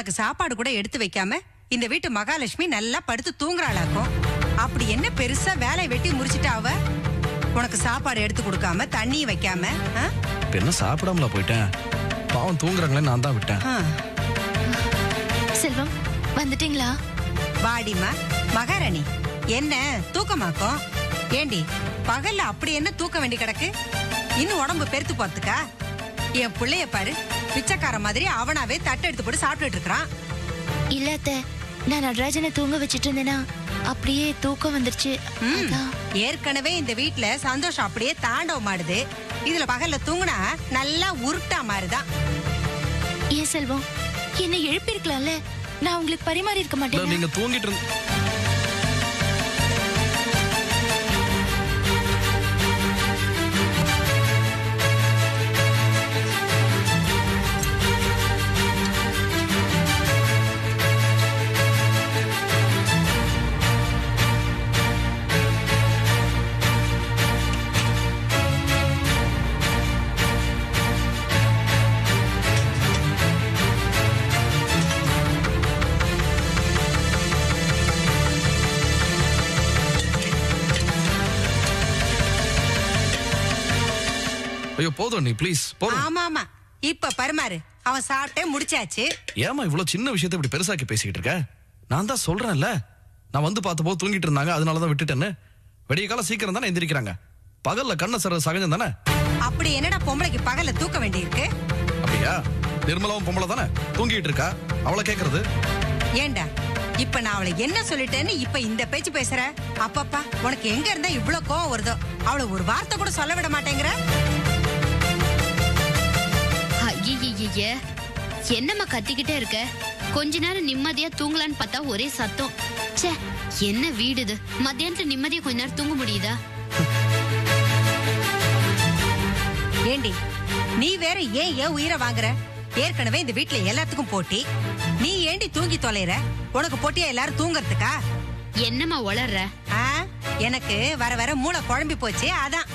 உனக்கு சாப்பாடு கூட எடுத்து வைக்காம இந்த வீட்டு மகாலட்சுமி நல்லா படுத்து தூங்குறாளாக்கும். அப்படி என்ன பெருசா வேலையை வெட்டி முடிச்சிட்டா அவ? உனக்கு சாப்பாடு எடுத்து கொடுக்காம தண்ணி வைக்காம என்ன சாப்பிடாமல போயிட்டேன். பாவம் தூங்குறாங்களே, நான் தான் விட்டேன். செல்வம் வந்துட்டீங்களா? வாடிமா மகாராணி. என்ன தூக்கமாக்கும்? ஏண்டி பகல்ல அப்படி என்ன தூக்க வேண்டி கிடக்கு? இன்னும் உடம்பு பெருத்து போறதுக்கா? என் பிள்ளைய பாரு, பிச்சைக்கார மாதிரி அவனாவே தட்டை எடுத்து போட்டு சாப்பிட்டுட்டு இருக்கிறான். இல்ல அத்தை, நான் நடராஜனை தூங்க வச்சிட்டு இருந்தேனா அப்படியே தூக்கம் வந்துருச்சு. ஏற்கனவே இந்த வீட்டுல சந்தோஷம் அப்படியே தாண்டவம் ஆடுது. இதுல பகல்ல தூங்குனா நல்லா உருட்டா மாதிரிதான். ஏன் செல்வம், என்ன எழுப்பிருக்கலாம்ல? நான் உங்களுக்கு பரிமாறி இருக்க மாட்டேன். நீங்க தூங்கிட்டு ஐயோ போதும் நீ ப்ளீஸ் போதும். ஆமா ஆமா, இப்ப பரிமாறு. அவன் சாப்பிட்டே முடிச்சாச்சு. ஏமா இவ்வளவு சின்ன விஷயத்தை இப்படி பெருசாக்கி பேசிக்கிட்டு இருக்க? நான் தான் சொல்றேன்ல, நான் வந்து பார்த்தபோது தூங்கிட்டு இருந்தாங்க, அதனாலதான் விட்டுட்டேன்னு. விடிய காலம் சீக்கிரம் தானே எந்திரிக்கிறாங்க. பகல்ல கண்ண சர சகஜம் தானே. அப்படி என்னடா பொம்பளைக்கு பகல்ல தூக்க வேண்டி இருக்கு? அப்படியா? நிர்மலாவும் பொம்பளை தானே, தூங்கிட்டு இருக்கா. அவளை கேக்குறது ஏண்டா? இப்ப நான் அவளை என்ன சொல்லிட்டேன்னு இப்ப இந்த பேச்சு பேசுற? அப்பப்பா, உனக்கு எங்க இருந்தா இவ்வளவு கோவம் வருதோ? அவளை ஒரு வார்த்தை கூட சொல்ல விட மாட்டேங்கிற. என்னம்மா கத்திக்கிட்டே இருக்க? கொஞ்ச நேரம் நிம்மதியா தூங்கலான்னு பார்த்தா ஒரே சத்தம். ச்சே, என்ன வீடு இது? மத்தியானத்துல நிம்மதியா கொஞ்ச நேரம் தூங்க முடியுதா? ஏண்டி நீ வேற ஏன் உயிரை வாங்குற? ஏற்கனவே இந்த வீட்டுல எல்லாத்துக்கும் போட்டி. நீ ஏண்டி தூங்கி தொலைற? உனக்கு போட்டியா எல்லாரும் தூங்கறதுக்கா? என்னம்மா வளர்ற? எனக்கு வர வர மூளை குழம்பி போச்சு, அதான்.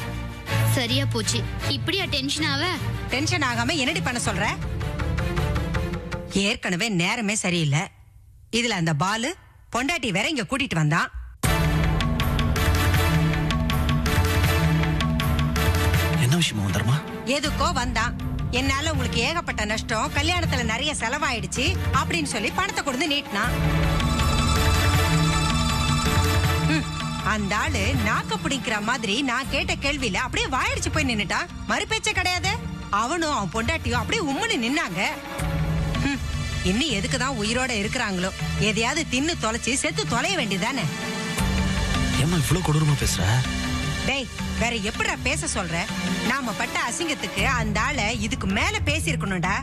சரியா போச்சு. இப்படியா டென்ஷன் ஆவ? டென்ஷன் ஆகாம என்னடி பண்ண சொல்ற? ஏற்கனவே நேரமே சரியில்லை. இதுல அந்த பாலு பொண்டாட்டி வேற இங்க கூட்டிட்டு வந்தான். என்ன விஷயமா வந்தர்மா? எதுக்கோ வந்தான். என்னால உங்களுக்கு ஏகப்பட்ட நஷ்டம், கல்யாணத்துல நிறைய செலவாயிடுச்சு அப்படின்னு சொல்லி பணத்தை கொடுத்து நீட்டினான். அந்த ஆளு நாக்க பிடிக்கிற மாதிரி நான் கேட்ட கேள்வியில அப்படியே வாயிடுச்சு போய் நின்னுட்டான். மறுபேச்சே கிடையாது. அவனும் அவன் பொண்டாட்டியும் அப்படியே உம்முன்னு நின்னாங்க. இன்னும் எதுக்குதான் உயிரோட இருக்கிறாங்களோ? எதையாவது தின்னு தொலைச்சு செத்து தொலைய வேண்டியதானே. ஏமா இவ்வளவு கொடூரமா பேசுற? டேய், வேற எப்படிடா பேச சொல்ற? நாம பட்ட அசிங்கத்துக்கு அந்த ஆளை இதுக்கு மேல பேசி இருக்கணும்டா.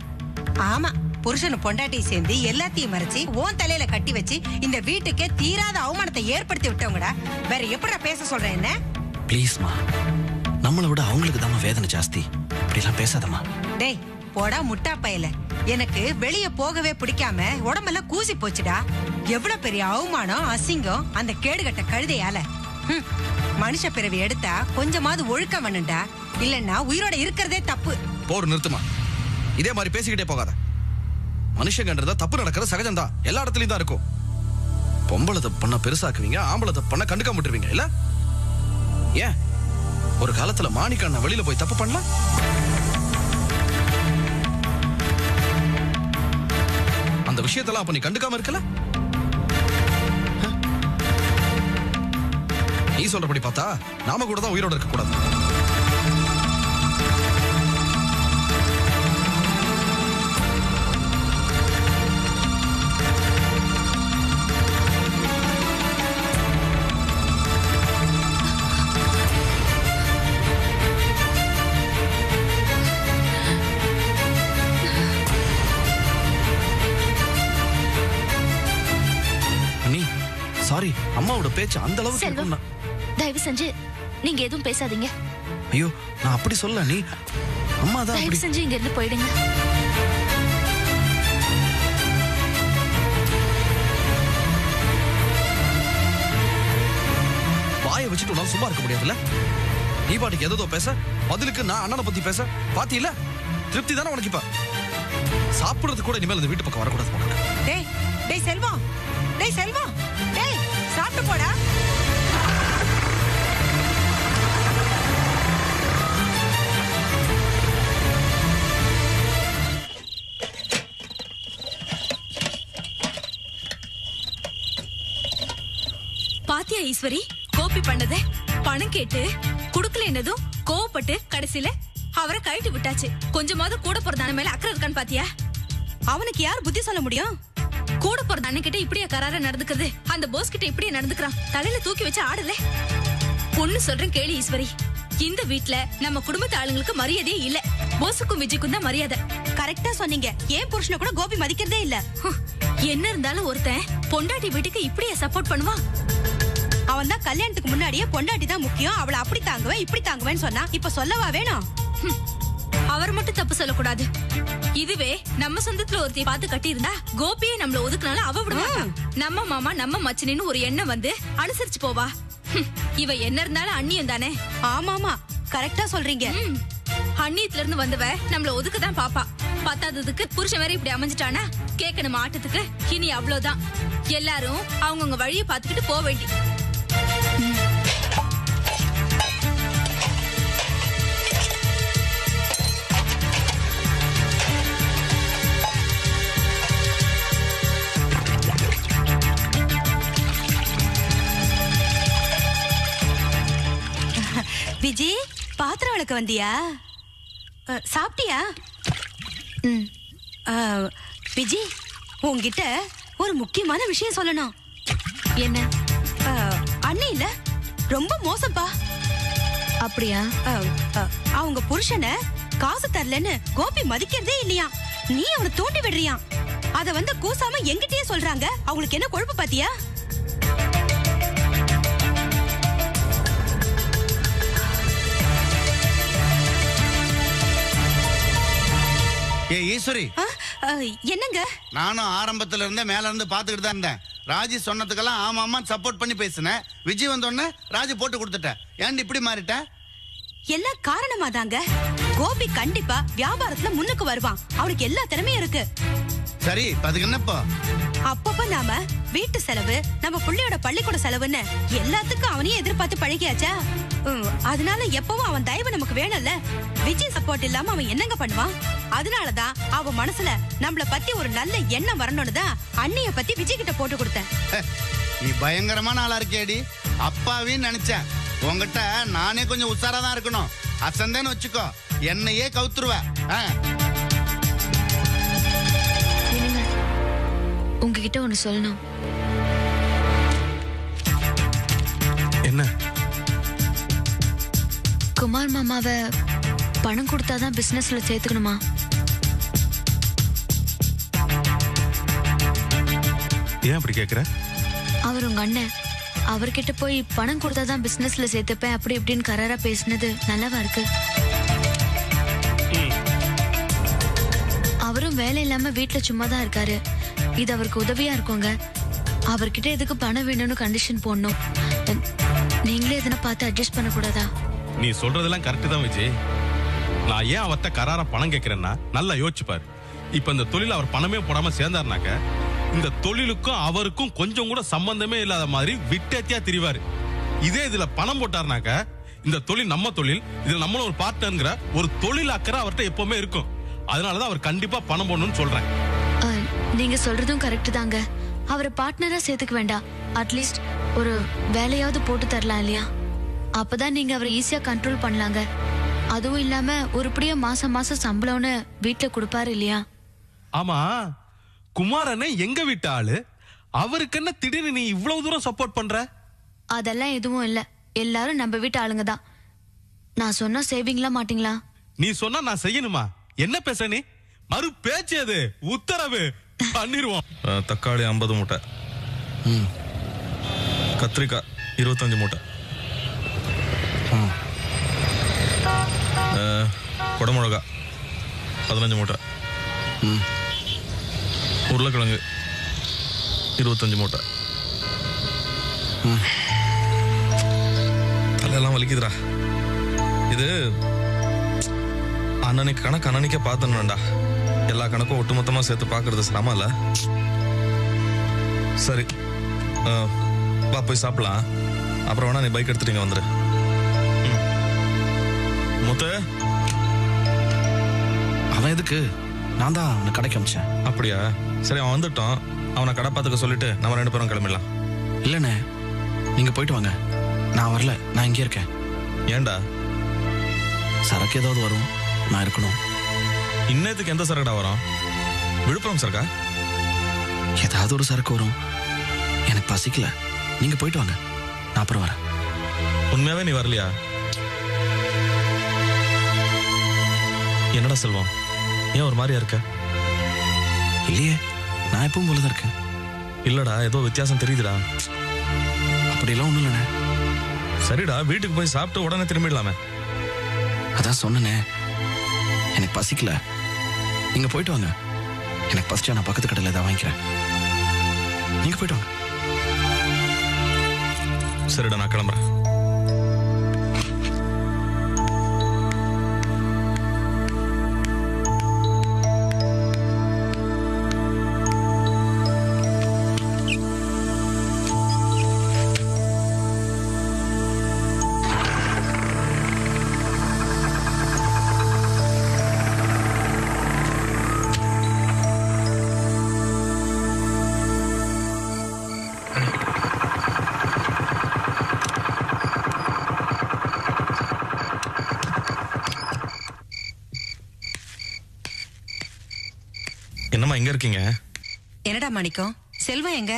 ஆமா, புருஷனு பொண்டாட்டி சேர்ந்து எல்லாத்தையும் மறைச்சு ஓன் தலையில கட்டி வச்சு இந்த வீட்டுக்கே தீராத அவமானத்தை ஏற்படுத்தி விட்டவங்கடா. வேற எப்படிடா பேச சொல்ற? என்ன ப்ளீஸ்மா, நம்மளை விட அவங்களுக்கு தான் வேதனை ஜாஸ்தி. இப்படிலாம் பேசாதம்மா. டேய் போடா முட்டா பயல. எனக்கு வெளிய போகவே பிடிக்காம உடம்பெல்லாம் கூசி போச்சுடா. எவ்வளவு பெரிய அவமானம், அசிங்கம் அந்த கேடுகட்ட கழுதையால. மனுஷ பிறவி எடுத்தா கொஞ்சமாவது ஒழுக்கம் வேணும்டா. இல்லன்னா உயிரோட இருக்கிறதே தப்பு. போர் நிறுத்துமா. இதே மாதிரி பேசிக்கிட்டே போகாத. மனுஷங்கன்றதா தப்பு நடக்கிறது சகஜம்தான், எல்லா இடத்துலயும் தான் இருக்கும். பொம்பளை தப்பு பண்ண பெருசாக்குவீங்க, ஆம்பளை தப்பு பண்ண கண்டுக்க விட்டுருவீங்க இல்ல? ஏன் ஒரு காலத்துல மாணிக்கண்ண வெளியில போய் தப்பு பண்ணல? அந்த விஷயத்தெல்லாம் அப்ப நீ கண்டுக்காம இருக்கல? நீ சொல்றபடி பார்த்தா நாம கூட தான் உயிரோட இருக்க கூடாது. சாரி, அம்மாவோட பேச்சு அந்த அளவுக்கு இருக்கும்னா. தயவு செஞ்சு நீங்க எதுவும் பேசாதீங்க. ஐயோ, நான் அப்படி சொல்ல. நீ அம்மா தான். தயவு செஞ்சு இங்க இருந்து போயிடுங்க. வாயை வச்சுட்டு உன்னால சும்மா இருக்க முடியாதுல்ல? நீ பாட்டுக்கு ஏதோ பேச, பதிலுக்கு நான் அண்ணனை பத்தி பேச பாத்தியில? திருப்தி தானே உனக்கு? இப்ப சாப்பிடுறது கூட இனிமேல் இந்த வீட்டு பக்கம் வரக்கூடாது போல. டேய் டேய் செல்வம், டேய் செல்வம், டேய் சாப்பிட்டு போடா. பாத்தியா ஈஸ்வரி, கோபி பண்ணத பணம் கேட்டு குடுக்கல என்னதும் கோவப்பட்டு கடைசியில அவரை கழட்டி விட்டாச்சு. கொஞ்சமாவது கூட பிறந்தான மேல அக்கறை இருக்கான்னு பாத்தியா? அவனுக்கு யார் புத்தி சொல்ல முடியும்? கூட பிறந்த அண்ணன் கிட்ட இப்படியா கரார நடந்துக்கிறது? அந்த போஸ் கிட்ட இப்படியே நடந்துக்கிறான். தலையில தூக்கி வச்சு ஆடல. பொண்ணு சொல்றேன் கேளு ஈஸ்வரி, இந்த வீட்ல நம்ம குடும்பத்து ஆளுங்களுக்கு மரியாதையே இல்ல. போஸுக்கும் விஜய்க்கும் தான் மரியாதை. கரெக்டா சொன்னீங்க. ஏன் புருஷனை கூட கோபி மதிக்கிறதே இல்ல. என்ன இருந்தாலும் ஒருத்தன் பொண்டாட்டி வீட்டுக்கு இப்படியா சப்போர்ட் பண்ணுவான்? அவன் தான் கல்யாணத்துக்கு முன்னாடியே பொண்டாட்டி தான் முக்கியம், அவளை அப்படி தாங்குவேன் இப்படி தாங்குவேன்னு சொன்னா இப்ப சொல்லவா வேணும்? அவர் மட்டும் தப்பு சொல்லக்கூடாது. இதுவே நம்ம சொந்தத்துல ஒருத்தைய பார்த்து கட்டி இருந்தா கோபியே நம்மள ஒதுக்குனாலும் அவ விடுவா. நம்ம மாமா நம்ம மச்சினின்னு ஒரு எண்ணம் வந்து அனுசரிச்சு போவா. இவ என்ன இருந்தாலும் அண்ணியம் தானே. ஆமாமா கரெக்டா சொல்றீங்க. அண்ணியத்துல இருந்து வந்தவ நம்மள ஒதுக்கதான் பாப்பா. பத்தாததுக்கு புருஷன் வேற இப்படி அமைஞ்சிட்டானா கேட்கணும் ஆட்டத்துக்கு. இனி அவ்வளவுதான், எல்லாரும் அவங்கவுங்க வழியை பார்த்துக்கிட்டு போக வேண்டி. விஜி, பாத்திரம் விளக்க வந்தியா? சாப்பிட்டியா? விஜி, உன்கிட்ட ஒரு முக்கியமான விஷயம் சொல்லணும். என்ன? அண்ணி இல்ல ரொம்ப மோசம்பா. அப்படியா? அவங்க புருஷனை காசு தரலன்னு கோபி மதிக்கிறதே இல்லையா. நீ அவனை தூண்டி விடுறியா. அத வந்து கூசாம எங்கிட்டயே சொல்றாங்க. அவங்களுக்கு என்ன கொழுப்பு பாத்தியா? ஏ ஈஸ்வரி, என்னங்க? நானும் ஆரம்பத்துல இருந்தே மேல இருந்து பாத்துக்கிட்டு தான் இருந்தேன். ராஜி சொன்னதுக்கெல்லாம் ஆமா சப்போர்ட் பண்ணி பேசினேன். விஜய் வந்தோடனே ராஜி போட்டு கொடுத்துட்டேன். ஏன் இப்படி மாறிட்ட? எல்லாம் காரணமா தாங்க. கோபி கண்டிப்பா வியாபாரத்துல முன்னுக்கு வருவான். அவனுக்கு எல்லா திறமையும் இருக்கு. சரி, அதுக்கு என்னப்போ? அப்பப்ப நாம வீட்டு செலவு, நம்ம புள்ளையோட பள்ளிக்கூட செலவுன்னு எல்லாத்துக்கும் அவனையும் எதிர்பார்த்து பழகியாச்சா. அதனால எப்பவும் அவன் தயவு நமக்கு வேணும்ல. விஜய் சப்போர்ட் இல்லாம அவன் என்னங்க பண்ணுவான்? அதனாலதான் அவன் மனசுல நம்மள பத்தி ஒரு நல்ல எண்ணம் வரணும்னு தான் அண்ணிய பத்தி விஜய் கிட்ட போட்டு கொடுத்தேன். நீ பயங்கரமான ஆளா இருக்கேடி. அப்பாவின்னு நினைச்சேன். உங்ககிட்ட நானே கொஞ்சம் உஷாரா தான் இருக்கணும். அசந்தேன்னு வச்சுக்கோ, என்னையே கவுத்துருவ. உங்ககிட்ட ஒண்ணு சொல்லணும். என்ன? குமார் மாமாவை பணம் கொடுத்தாதான் பிசினஸ்ல சேர்த்துக்கணுமா? ஏன் அப்படி கேக்குற? அவர் உங்க அண்ணன். அவர்கிட்ட போய் பணம் கொடுத்தாதான் பிசினஸ்ல சேர்த்துப்பேன் அப்படி இப்படின்னு கராரா பேசினது நல்லாவா இருக்கு? அவரும் வேலை இல்லாம வீட்டுல சும்மா தான் இருக்காரு. இது அவருக்கு உதவியா இருக்குங்க. அவர்கிட்ட எதுக்கு பணம் வேணும்னு கண்டிஷன் போடணும்? நீங்களே எதனா பார்த்து அட்ஜஸ்ட் பண்ண கூடாதா? நீ சொல்றதெல்லாம் கரெக்ட் தான் விஜய். நான் ஏன் அவர்கிட்ட கராரா பணம் கேட்கிறேன்னா நல்லா யோசிச்சுப்பாரு. இப்ப இந்த தொழில் அவர் பணமே போடாம சேர்ந்தாருனாக்க இந்த தொழிலுக்கும் அவருக்கும் கொஞ்சம் கூட சம்பந்தமே இல்லாத மாதிரி விட்டேத்தியா திரிவாரு. இதே இதுல பணம் போட்டாருனாக்க இந்த தொழில் நம்ம தொழில், இதுல நம்மளும் ஒரு பார்ட்னர்ங்கிற ஒரு தொழில் அக்கறை அவர்கிட்ட எப்பவுமே இருக்கும். அதனாலதான் அவர் கண்டிப்பா பணம் போடணும்னு சொல்றேன். நீங்க சொல்றதும் கரெக்ட் தாங்க. அவரை பார்ட்னரா சேர்த்துக்க வேண்டாம். அட்லீஸ்ட் ஒரு வேலையாவது போட்டு தரலாம் இல்லையா? அப்பதான் நீங்க அவரை ஈஸியா கண்ட்ரோல் பண்ணலாங்க. அதுவும் இல்லாம உருப்படியா மாசம் மாசம் சம்பளம்னு வீட்டுல கொடுப்பாரு இல்லையா? ஆமா, குமாரனே எங்க வீட்டு ஆளு. அவருக்கு என்ன திடீர்னு நீ இவ்வளவு தூரம் சப்போர்ட் பண்ற? அதெல்லாம் எதுவும் இல்ல. எல்லாரும் நம்ம வீட்டு ஆளுங்க தான். நான் சொன்னா சேவிங்லாம் மாட்டீங்களா? நீ சொன்னா நான் செய்யணுமா? என்ன பேச நீ? மறு பேச்சு அது. உத்தரவு பண்ணிருவோம். தக்காளி 50 மூட்டை, கத்திரிக்காய் 25 மூட்டை, குடமிளகா 15 மூட்டை, உருளைக்கிழங்கு 25 மூட்டை. தலையெல்லாம் வலிக்குதுடா. இது அண்ணனுக்கு கணக்கு அண்ணனுக்கே பார்த்தேன்டா. எல்லா கணக்கும் ஒட்டுமொத்தமா சேர்த்து பாக்குறது சிரமம் இல்ல. சரி வா போய் சாப்பிடலாம். அப்புறம் வேணா நீ பைக் எடுத்துட்டு இங்க வந்துரு. முத்து அவன் எதுக்கு? நான் தான் அவனை கடைக்கு அமிச்சேன். அப்படியா? சரி அவன் வந்துட்டோம். அவனை கடை பார்த்துக்க சொல்லிட்டு நம்ம 2 பேரும் கிளம்பிடலாம். இல்லண்ணே, நீங்க போயிட்டு வாங்க. நான் வரல, நான் இங்கே இருக்கேன். ஏண்டா? சரக்கு ஏதாவது வரும், நான் இருக்கணும். இன்னத்துக்கு எந்த சரக்குடா வரும்? விழுப்புரம் சரக்கா? ஏதாவது ஒரு சரக்கு வரும். எனக்கு பசிக்கல, நீங்க போயிட்டு வாங்க, நான் அப்புறம் வரேன். உண்மையாவே நீ வரலையா? என்னடா செல்வம், ஏன் ஒரு மாதிரியா இருக்க? இல்லையே, நான் எப்பவும் போலதான் இருக்கேன். இல்லடா, ஏதோ வித்தியாசம் தெரியுதுடா. அப்படியெல்லாம் ஒண்ணும் இல்லைண்ணே. சரிடா, வீட்டுக்கு போய் சாப்பிட்டு உடனே திரும்பிடலாமே. அதான் சொன்னேனே, எனக்கு பசிக்கல, நீங்க போயிட்டு வாங்க. எனக்கு பசிச்சா நான் பக்கத்து கடையில் ஏதாவது வாங்கிக்கிறேன். நீங்க போயிட்டு வாங்க. சரிடா, நான் கிளம்புறேன். என்னம்மா எங்க இருக்கீங்க? என்னடா மாணிக்கம், செல்வம் எங்க?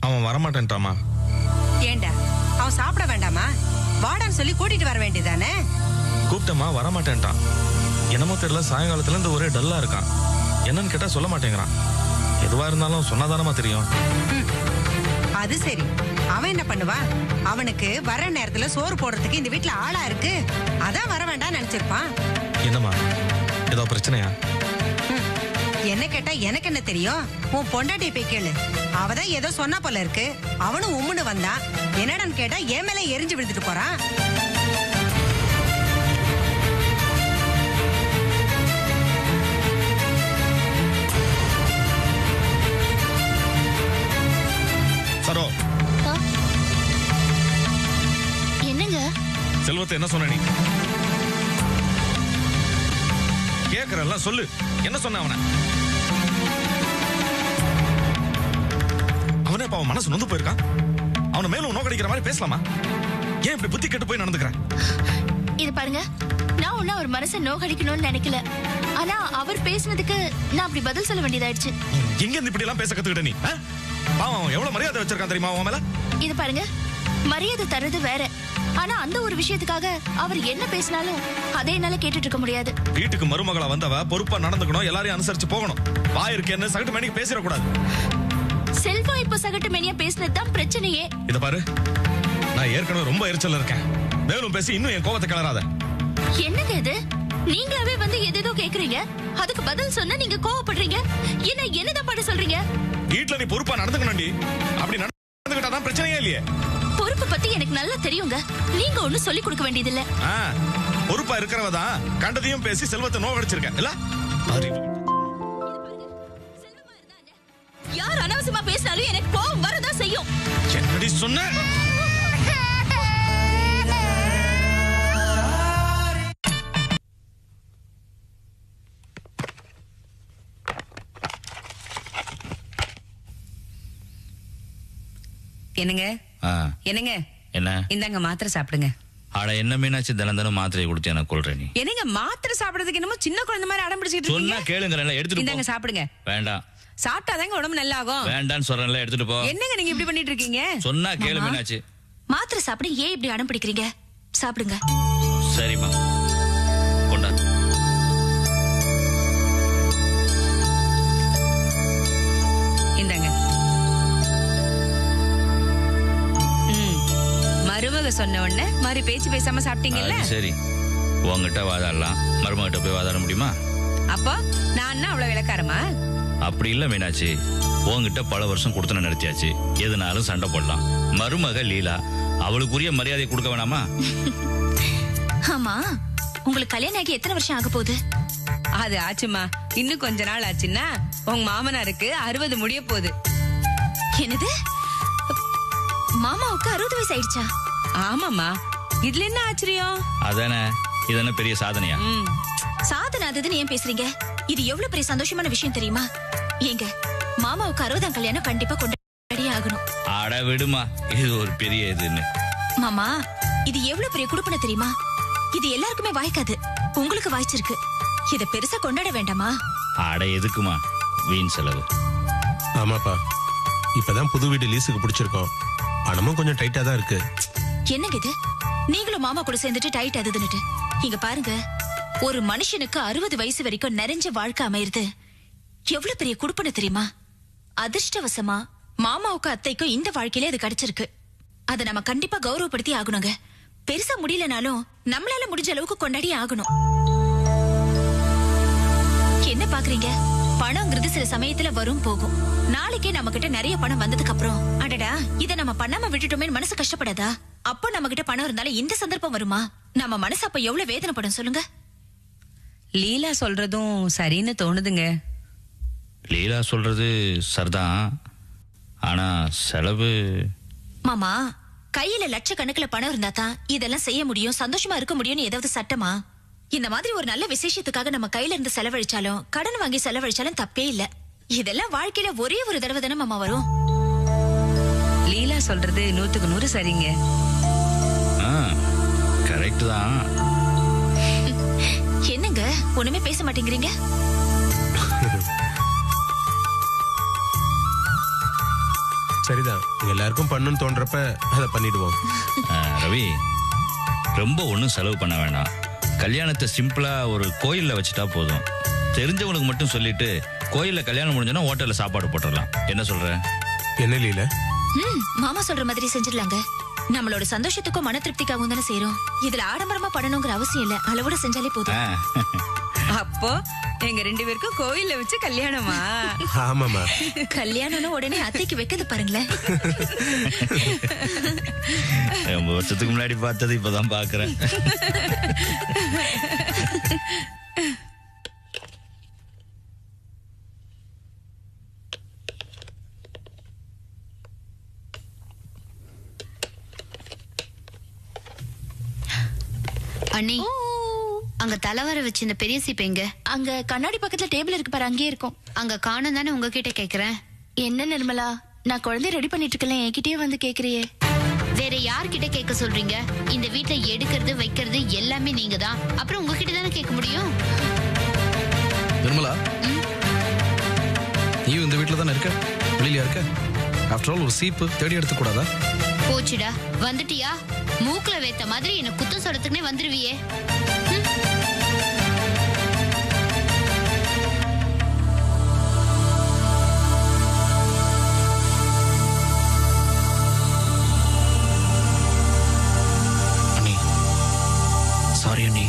அவன் வரமாட்டேன்ட்டாமா. ஏண்டா, அவன் சாப்பிட வேண்டாமா? வாடான்னு சொல்லி கூட்டிட்டு வர வேண்டியதானே? கூப்பிட்டமா வரமாட்டேன்ட்டான். என்னமோ தெரியல, சாயங்காலத்துல இருந்து ஒரே டல்லா இருக்கான். என்னன்னு கேட்டா சொல்ல மாட்டேங்கிறான். எதுவா இருந்தாலும் சொன்னாதானமா தெரியும். அது சரி, அவன் என்ன பண்ணுவான்? அவனுக்கு வர நேரத்துல சோறு போடுறதுக்கு இந்த வீட்டுல ஆளா இருக்கு, அதான் வர வேண்டாம் நினைச்சிருப்பான். என்னம்மா, ஏதோ பிரச்சனையா? என்ன கேட்டா எனக்கு என்ன தெரியும்? உன் பொண்டாட்டி போய் கேளு, அவதான் ஏதோ சொன்னா போல இருக்கு. அவனும் உம்முன்னு வந்தான். என்னடான்னு கேட்டா என் மேல எரிஞ்சு விழுந்துட்டு போறான். சரோ, என்னங்க? செல்வத்தை என்ன சொன்ன நீ? கேக்குறல்ல, சொல்லு, என்ன சொன்ன அவனை? அவனே இப்ப அவன் மனசு நொந்து போயிருக்கான். அவனை மேலும் நோக்கடிக்கிற மாதிரி பேசலாமா? ஏன் இப்படி புத்தி கெட்டு போய் நடந்துக்கிறேன்? இது பாருங்க, நான் ஒன்னும் அவர் மனசை நோக்கடிக்கணும்னு நினைக்கல. ஆனா அவர் பேசினதுக்கு நான் அப்படி பதில் சொல்ல வேண்டியதாயிடுச்சு. எங்க இருந்து இப்படி எல்லாம் பேச கத்துக்கிட்ட நீ? பாவம், அவன் எவ்வளவு மரியாதை வச்சிருக்கான் தெரியுமா அவன் மேல? இது பாருங்க, மரியாதை தர்றது வேற. ஆனா அந்த ஒரு விஷயத்துக்காக அவர் என்ன பேசினாலும் அதை என்னால கேட்டுட்டு இருக்க முடியாது. வீட்டுக்கு மருமகளா வந்தவ பொறுப்பா நடந்துக்கணும், எல்லாரையும் அனுசரிச்சு போகணும். வாய் இருக்கேன்னு சகட்டு மேனிக்கு பேசிடக்கூடாது. செல்வம் இப்ப சகட்டு மேனியா பேசினதுதான் பிரச்சனையே. இத பாரு, நான் ஏற்கனவே ரொம்ப எரிச்சல்ல இருக்கேன். மேலும் பேசி இன்னும் என் கோபத்தை கிளறாத. என்னங்க இது? நீங்களாவே வந்து எதேதோ கேக்குறீங்க, அதுக்கு பதில் சொன்னா நீங்க கோவப்படுறீங்க. என்னதான் பண்ண சொல்றீங்க? வீட்டுல நீ பொறுப்பா நடந்துக்கணும்டி. அப்படி நடந்துக்கிட்டாதான் பிரச்சனையே இல்லையே. பொறுப்பு பத்தி எனக்கு நல்லா தெரியுங்க. நீங்க ஒண்ணும் சொல்லி கொடுக்க வேண்டியதில்ல. பொறுப்பா இருக்கிறவதான் கண்டதையும் பேசி செல்வத்தை நோக்கடிச்சிருக்க இல்ல? யார் அனாவசியமா பேசினாலும் எனக்கு கோவம் வரதான் செய்யும். என்னடி சொன்ன? என்னங்க என்னங்க என்ன இந்தாங்க மாத்திரை சாப்பிடுங்க. அட என்ன மீனாட்சி, தினம் மாத்திரை கொடுத்து எனக்கு கொள்ற நீ? என்னங்க மாத்திரை சாப்பிடுறதுக்கு என்னமோ சின்ன குழந்தை மாதிரி அடம் பிடிச்சிட்டு இருக்கீங்க. சொன்னா கேளுங்க, எடுத்துட்டு இந்தாங்க சாப்பிடுங்க. வேண்டாம், சாப்பிட்டாதாங்க உடம்பு நல்லா ஆகும். வேண்டான்னு சொல்றேன்ல, எடுத்துட்டு போ. என்னங்க நீங்க இப்படி பண்ணிட்டு இருக்கீங்க? சொன்னா கேளு மீனாட்சி. மாத்திரை சாப்பிட ஏன் இப்படி அடம் பிடிக்கிறீங்க? சாப்பிடுங்க. சரிம்மா, கொண்டா. இந்தாங்க. மருமக சொன்ன உடனே மாதிரி பேச்சு பேசாம சாப்பிட்டீங்கல்ல? சரி, உங்ககிட்ட வாதாடலாம், மருமகிட்ட போய் வாதாட முடியுமா? அப்போ நான் அவ்வளவு விளக்காரமா? அப்படி இல்ல மீனாட்சி, உங்ககிட்ட பல வருஷம் கொடுத்தன நடத்தியாச்சு, எதுனாலும் சண்டை போடலாம். மருமக லீலா, அவளுக்குரிய மரியாதை கொடுக்க வேணாமா? ஆமா, உங்களுக்கு கல்யாணம் ஆகி எத்தனை வருஷம் ஆக போகுது? அது ஆச்சுமா, இன்னும் கொஞ்ச நாள் ஆச்சுன்னா உங்க மாமனாருக்கு 60 முடிய போகுது. என்னது? மாமாவுக்கு 60 வயசு ஆயிடுச்சா? ஆமாமா, இதுல என்ன ஆச்சரியம்? அதானே, இதென்ன பெரிய சாதனையா? சாதனை அதுன்னு ஏன் பேசுறீங்க? இது எவ்வளவு பெரிய சந்தோஷமான விஷயம் தெரியுமா? ஏங்க, மாமாவுக்கு 60ஆம் கல்யாணம் கண்டிப்பா கொண்டாடியே ஆகணும். அட விடுமா, இது ஒரு பெரிய இதுன்னு. மாமா, இது எவ்வளவு பெரிய குடுப்பனை தெரியுமா? இது எல்லாருக்குமே வாய்க்காது, உங்களுக்கு வாய்ச்சிருக்கு. இத பெருசா கொண்டாட வேண்டாமா? அட எதுக்குமா வீண் செலவு? ஆமாப்பா, இப்பதான் புது வீடு லீஸுக்கு பிடிச்சிருக்கோம். பணமும் கொஞ்சம் டைட்டா தான் இருக்கு. என்னங்க இது? நீங்களும் மாமா கூட சேர்ந்துட்டு டைட் அதுன்னுட்டு. இங்க பாருங்க, ஒரு மனுஷனுக்கு 60 வயசு வரைக்கும் நிறைஞ்ச வாழ்க்கை அமையுது எவ்வளவு பெரிய குடுப்பனை தெரியுமா? அதிர்ஷ்டவசமா மாமாவுக்கு அத்தைக்கும் இந்த வாழ்க்கையில அது கிடைச்சிருக்கு. அதை நம்ம கண்டிப்பா கௌரவப்படுத்தி ஆகணுங்க. பெருசா முடியலனாலும் நம்மளால முடிஞ்ச அளவுக்கு கொண்டாடி ஆகணும். என்ன பாக்குறீங்க? பணம்ங்கிறது சில சமயத்துல வரும் போகும். நாளைக்கே நம்ம கிட்ட நிறைய பணம் வந்ததுக்கு அப்புறம் அடடா இத நம்ம பண்ணாம விட்டுட்டோமே மனசு கஷ்டப்படாதா? அப்போ நம்ம கிட்ட பணம் இருந்தாலும் இந்த சந்தர்ப்பம் வருமா? நம்ம மனசு அப்ப எவ்வளவு வேதனைப்படும் சொல்லுங்க. லீலா சொல்றதும் சரின்னு தோணுதுங்க. லீலா சொல்றது சரிதான், ஆனா செலவு. மாமா, கையில லட்சக்கணக்குல பணம் இருந்தா தான் இதெல்லாம் செய்ய முடியும், சந்தோஷமா இருக்க முடியும்னு ஏதாவது சட்டமா? இந்த மாதிரி ஒரு நல்ல விசேஷத்துக்காக நம்ம கையில இருந்து செலவழிச்சாலும் கடன் வாங்கி செலவழிச்சாலும் தப்பே இல்ல. இதெல்லாம் வாழ்க்கையில ஒரே ஒரு தடவை தானே மாமா வரும். லீலா சொல்றது 100க்கு 100 சரிங்க. கரெக்ட் தான். என்னங்க ஒண்ணுமே பேச மாட்டேங்கிறீங்க? சரிதான், எல்லாருக்கும் பண்ணணும்னு தோன்றப்ப அதை பண்ணிடுவோம். ரவி, ரொம்ப ஒன்றும் செலவு பண்ண வேண்டாம். கல்யாணத்தை சிம்பிளா ஒரு கோயில்ல வச்சுட்டா போதும். தெரிஞ்சவனுக்கு மட்டும் சொல்லிட்டு கோயில்ல கல்யாணம் முடிஞ்சோன்னா ஹோட்டல்ல சாப்பாடு போட்டுடலாம். என்ன சொல்ற? என்ன லீல? மாமா சொல்ற மாதிரி செஞ்சிடலாங்க. நம்மளோட சந்தோஷத்துக்கும் மன திருப்திக்காகவும் தானே செய்யறோம். இதுல ஆடம்பரமா பண்ணணுங்கிற அவசியம் இல்ல, அளவோட செஞ்சாலே போதும். அப்போ எங்க 2 பேருக்கும் கோயில்ல வச்சு கல்யாணமா? ஆமாமா. கல்யாணம்னு உடனே அத்தைக்கு வைக்கிறது பாருங்களேன். ரொம்ப வருஷத்துக்கு முன்னாடி பார்த்தது இப்பதான் பாக்குறேன். அண்ணி, அங்க தலைவர வச்சு இந்த பெரிய சீப் எங்க? அங்க கண்ணாடி பக்கத்துல டேபிள் இருக்கு பாரு, அங்கேயே இருக்கும். அங்க காணும் தானே உங்ககிட்ட கேக்குறேன். என்ன நிர்மலா, நான் குழந்தை ரெடி பண்ணிட்டு இருக்கல, என்கிட்டயே வந்து கேக்குறியே. வேற யார்கிட்ட கேட்க சொல்றீங்க? இந்த வீட்டுல எடுக்கிறது வைக்கிறது எல்லாமே நீங்க தான். அப்புறம் உங்ககிட்ட தானே கேட்க முடியும். நிர்மலா, நீயும் இந்த வீட்டுல தானே இருக்க, வெளியில இருக்க. ஆஃப்டர் ஆல் ஒரு சீப்பு தேடி எடுத்து கூடாதா? போச்சுடா, வந்துட்டியா? மூக்குல வைத்த மாதிரி என்ன குத்தம் சொல்றதுக்குனே வந்துருவியே. அண்ணி, சாரி அண்ணி.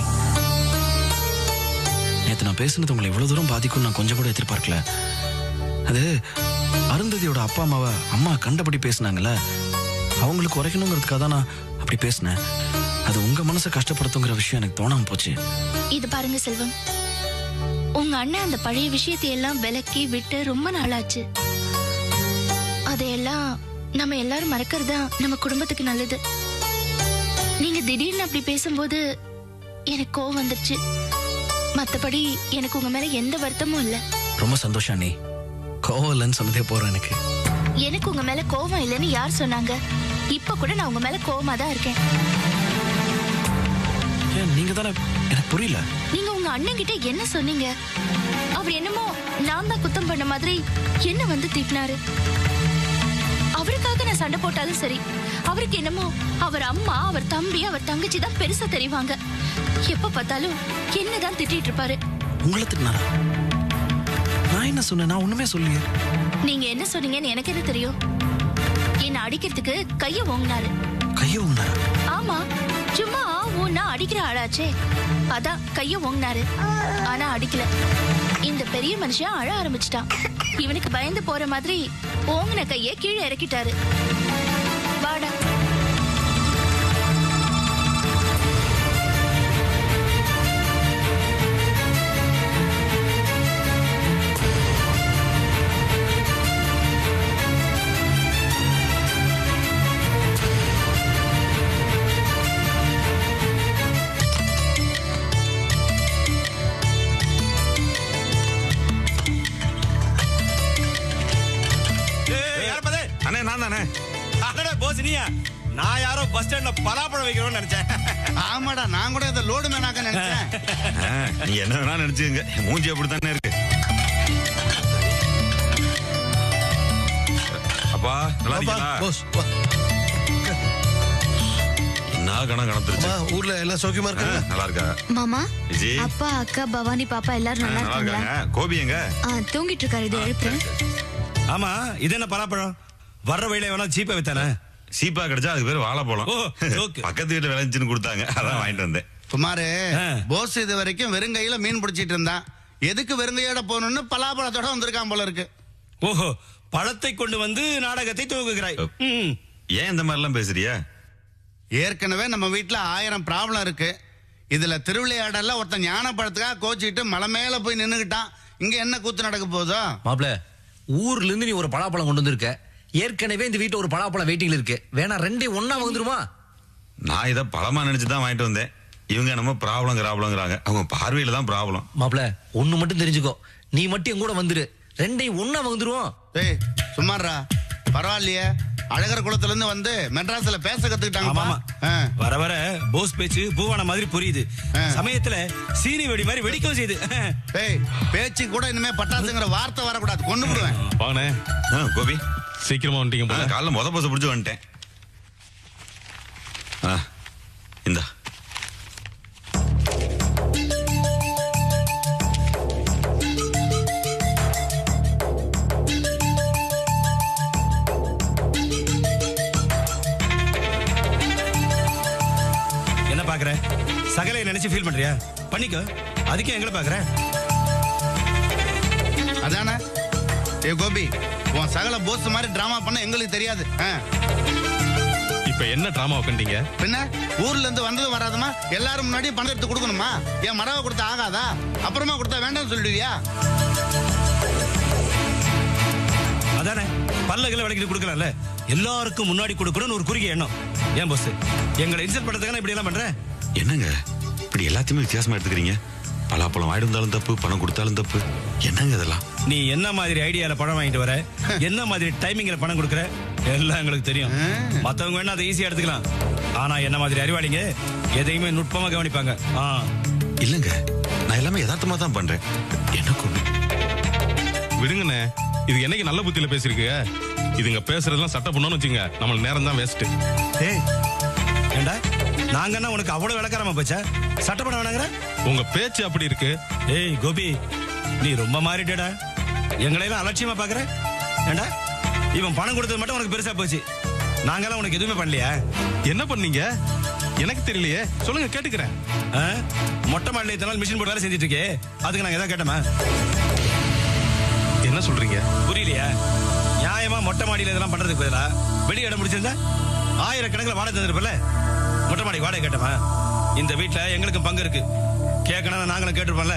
நேத்து நான் பேசுனது உங்களை இவ்வளவு தூரம் பாதிக்கும் நான் கொஞ்சம் கூட எதிர்பார்க்கல. அது அருந்ததியோட அப்பா அம்மாவை அம்மா கண்டபடி பேசினாங்கல்ல, அவங்களுக்கு உரைக்கணுங்கிறதுக்காக தான் நான் அப்படி பேசினேன். அது உங்க மனசை கஷ்டப்படுத்துங்கிற விஷயம் எனக்கு தோணாம போச்சு. இது பாருங்க செல்வம், உங்க அண்ணன் அந்த பழைய விஷயத்தை எல்லாம் விலக்கி விட்டு ரொம்ப நாளாச்சு. அதையெல்லாம் நம்ம எல்லாரும் மறக்கிறதா நம்ம குடும்பத்துக்கு நல்லது. நீங்க திடீர்னு அப்படி பேசும்போது எனக்கு கோவம் வந்துருச்சு. மத்தபடி எனக்கு உங்க மேல எந்த வருத்தமும் இல்ல. ரொம்ப சந்தோஷம் அண்ணி. கோவம் இல்லைன்னு சொன்னதே போறேன். எனக்கு உங்க மேல கோவம் இல்லைன்னு யார் சொன்னாங்க? இப்ப கூட நான் உங்க மேல கோவமா தான் இருக்கேன். நீங்க தானே, எனக்கு புரியல. நீங்க உங்க அண்ணன் கிட்ட என்ன சொன்னீங்க? அவர் என்னமோ நான் தான் குத்தம் பண்ண மாதிரி என்ன வந்து திட்டினாரு. அவருக்காக நான் சண்டை போட்டாலும் சரி, அவருக்கு என்னமோ அவர் அம்மா, அவர் தம்பி, அவர் தங்கச்சி தான் பெருசா தெரிவாங்க. எப்ப பார்த்தாலும் என்னதான் திட்டிட்டு இருப்பாரு. உங்களை திட்டினாரா? நான் என்ன சொன்னேன்? நான் ஒண்ணுமே சொல்லியே. நீங்க என்ன சொன்னீங்கன்னு எனக்கு என்ன தெரியும்? என்ன அடிக்கிறதுக்கு கைய ஓங்கினாரு. கைய ஓங்கினாரா? ஆமா, சும்மா ஊன்னா அடிக்கிற ஆளாச்சே, அதான் கைய ஓங்கினாரு. ஆனா அடிக்கல. இந்த பெரிய மனுஷன் அழ ஆரம்பிச்சிட்டான். இவனுக்கு பயந்து போற மாதிரி ஓங்கின கைய கீழே இறக்கிட்டாரு. வாடா. இனியா நான் யாரோ பஸ் ஸ்டாண்ட்ல பலாப்பழம் வைக்கிறோம்னு நினைச்சேன். ஆமாடா, நான் கூட இதை லோடு மேனாக்க நினைச்சேன். நீங்க என்ன வேணா நினைச்சுங்க, மூஞ்சி அப்படித்தானே இருக்கு. அப்பா நல்லா இருக்கீங்களா? என்ன கணம் கணத்துருச்சு. ஊர்ல எல்லாம் சௌக்கியமா இருக்காங்க? நல்லா இருக்கா மாமா? விஜய், அப்பா, அக்கா, பவானி, பாப்பா எல்லாரும் நல்லா நல்லா இருக்காங்களா? இருக்காங்க. கோபி எங்க? தூங்கிட்டு இருக்காரு, இது எழுப்புறேன். ஆமா, இது என்ன பலாப்பழம்? வர்ற வழியில வேணா சீப்பா வித்தானே? சீப்பா கிடைச்சா அதுக்கு பேர் வாழைப்பழம். பக்கத்து வீட்டுல விளைஞ்சுன்னு கொடுத்தாங்க, அதான் வாங்கிட்டு வந்தேன். குமாரு, போஸ் இது வரைக்கும் வெறுங்கையில மீன் பிடிச்சிட்டு இருந்தான். எதுக்கு வெறுங்கையோட போகணும்னு பலாப்பழத்தோட வந்திருக்கான் போல இருக்கு. ஓஹோ, பழத்தை கொண்டு வந்து நாடகத்தை துவங்குகிறாய். ஏன் இந்த மாதிரி எல்லாம் பேசுறியா? ஏற்கனவே நம்ம வீட்டுல 1000 ப்ராப்ளம் இருக்கு. இதுல திருவிளையாடல ஒருத்தன் ஞான பழத்துக்காக கோச்சிட்டு மலை மேல போய் நின்னுகிட்டான். இங்க என்ன கூத்து நடக்க போதோ? மாப்ள, ஊர்ல இருந்து நீ ஒரு பலாப்பழம் கொண்டு வந்திருக்க. ஏற்கனவே இந்த வீட்டுல ஒரு பலாப்பழம் வெயிட்டிங்ல இருக்கு. வேணா ரெண்டே ஒண்ணா வந்துருமா? நான் இதை பழமா நினைச்சுதான் வாங்கிட்டு வந்தேன். இவங்க நம்ம ப்ராப்ளங்கிறாங்க. அவங்க பார்வையில தான் ப்ராப்ளம். மாப்ள, ஒண்ணு மட்டும் தெரிஞ்சுக்கோ, நீ மட்டும் என் கூட வந்துரு, ரெண்டையும் ஒண்ணா வந்துருவோம். ஏய் சும்மாறா, பரவாயில்லையே, அழகர் குளத்துல இருந்து வந்து மெட்ராஸ்ல பேச கத்துக்கிட்டாங்க. வர வர போஸ் பேச்சு பூவான மாதிரி புரியுது. சமயத்துல சீனி வெடி மாதிரி வெடிக்கவும் செய்யுது. ஏய், பேச்சு கூட இனிமே பட்டாசுங்கிற வார்த்தை வரக்கூடாது, கொண்டு விடுவேன். வாங்கண்ணே. கோபி சீக்கிரமா வந்துட்டீங்க. காலைல மொத பஸ் பிடிச்சு வந்துட்டேன். இந்தா பாக்குற சகலை நினைச்சு ஃபீல் பண்றியா? பண்ணிக்கோ, அதுக்கே எங்களை பாக்குற. அதானே? ஏ கோபி, உன் சகல போஸ் மாதிரி டிராமா பண்ண எங்களுக்கு தெரியாது. இப்ப என்ன டிராமா கண்டீங்க? பின்ன ஊர்ல இருந்து வந்தது வராதமா எல்லாரும் முன்னாடி பணம் எடுத்து கொடுக்கணுமா? என் மரவை கொடுத்தா ஆகாதா? அப்புறமா கொடுத்தா வேண்டாம்னு சொல்லிடுவியா? அதானே, பல்லகளை விலைக்கு கொடுக்கலாம்ல, எல்லாருக்கும் முன்னாடி கொடுக்கணும்னு ஒரு குறுகிய எண்ணம். ஏன் போஸ் எங்களை இன்சல்ட் பண்றதுக்கான இப்படி எல்லாம் பண்ற? என்னங்க இப்படி எல்லாத்தையுமே வித்தியாசமா எடுத்துக்கிறீங்க? பலாப்பழம் வாங்கிட்டு வந்தாலும் தப்பு, பணம் கொடுத்தாலும் தப்பு. என்னங்க இதெல்லாம்? நீ என்ன மாதிரி ஐடியால பணம் வாங்கிட்டு வர, என்ன மாதிரி டைமிங்ல பணம் கொடுக்கற, எல்லாம் எங்களுக்கு தெரியும். மத்தவங்க வேணா அதை ஈஸியா எடுத்துக்கலாம். ஆனா என்ன மாதிரி அறிவாளிங்க எதையுமே நுட்பமா கவனிப்பாங்க. இல்லங்க, நான் எல்லாமே யதார்த்தமா தான் பண்றேன். எனக்கு விடுங்கண்ணே, இது என்னைக்கு நல்ல புத்தியில பேசிருக்கு. இதுங்க பேசுறதெல்லாம் சட்டை பண்ணணும்னு வச்சுங்க, நம்மளுக்கு நேரம் தான் வேஸ்ட். ஏய் ஏண்டா, நாங்க என்ன உனக்கு அவ்வளவு விளக்காரமா போச்சா? சட்டை பண்ண வேணாங்கிற? உங்க பேச்சு அப்படி இருக்கு. ஏய் கோபி, நீ ரொம்ப மாறிட்டடா. எங்களையெல்லாம் அலட்சியமா பாக்குற. ஏண்டா, இவன் பணம் கொடுத்தது மட்டும் உனக்கு பெருசா போச்சு. நாங்கெல்லாம் உனக்கு எதுவுமே பண்ணலையா? என்ன பண்ணீங்க எனக்கு தெரியலையே, சொல்லுங்க கேட்டுக்கிறேன். மொட்டை மாடல இத்தனை மிஷின் போட்டு வேலை செஞ்சுட்டு இருக்கே, அதுக்கு நாங்க எதாவது கேட்டோமா? என்ன சொல்றீங்க? புரியலையா? நியாயமா மொட்டை மாடியில இதெல்லாம் பண்றதுக்கு பதிலா வெளியே இடம் முடிச்சிருந்தா 1000 கணக்கில் வாடகை தந்துருப்பல. மொட்டை மாடி வாடகை கேட்டோமா? இந்த வீட்டுல எங்களுக்கு பங்கு இருக்கு, கேட்கணும் நாங்களும் கேட்டிருப்போம்ல.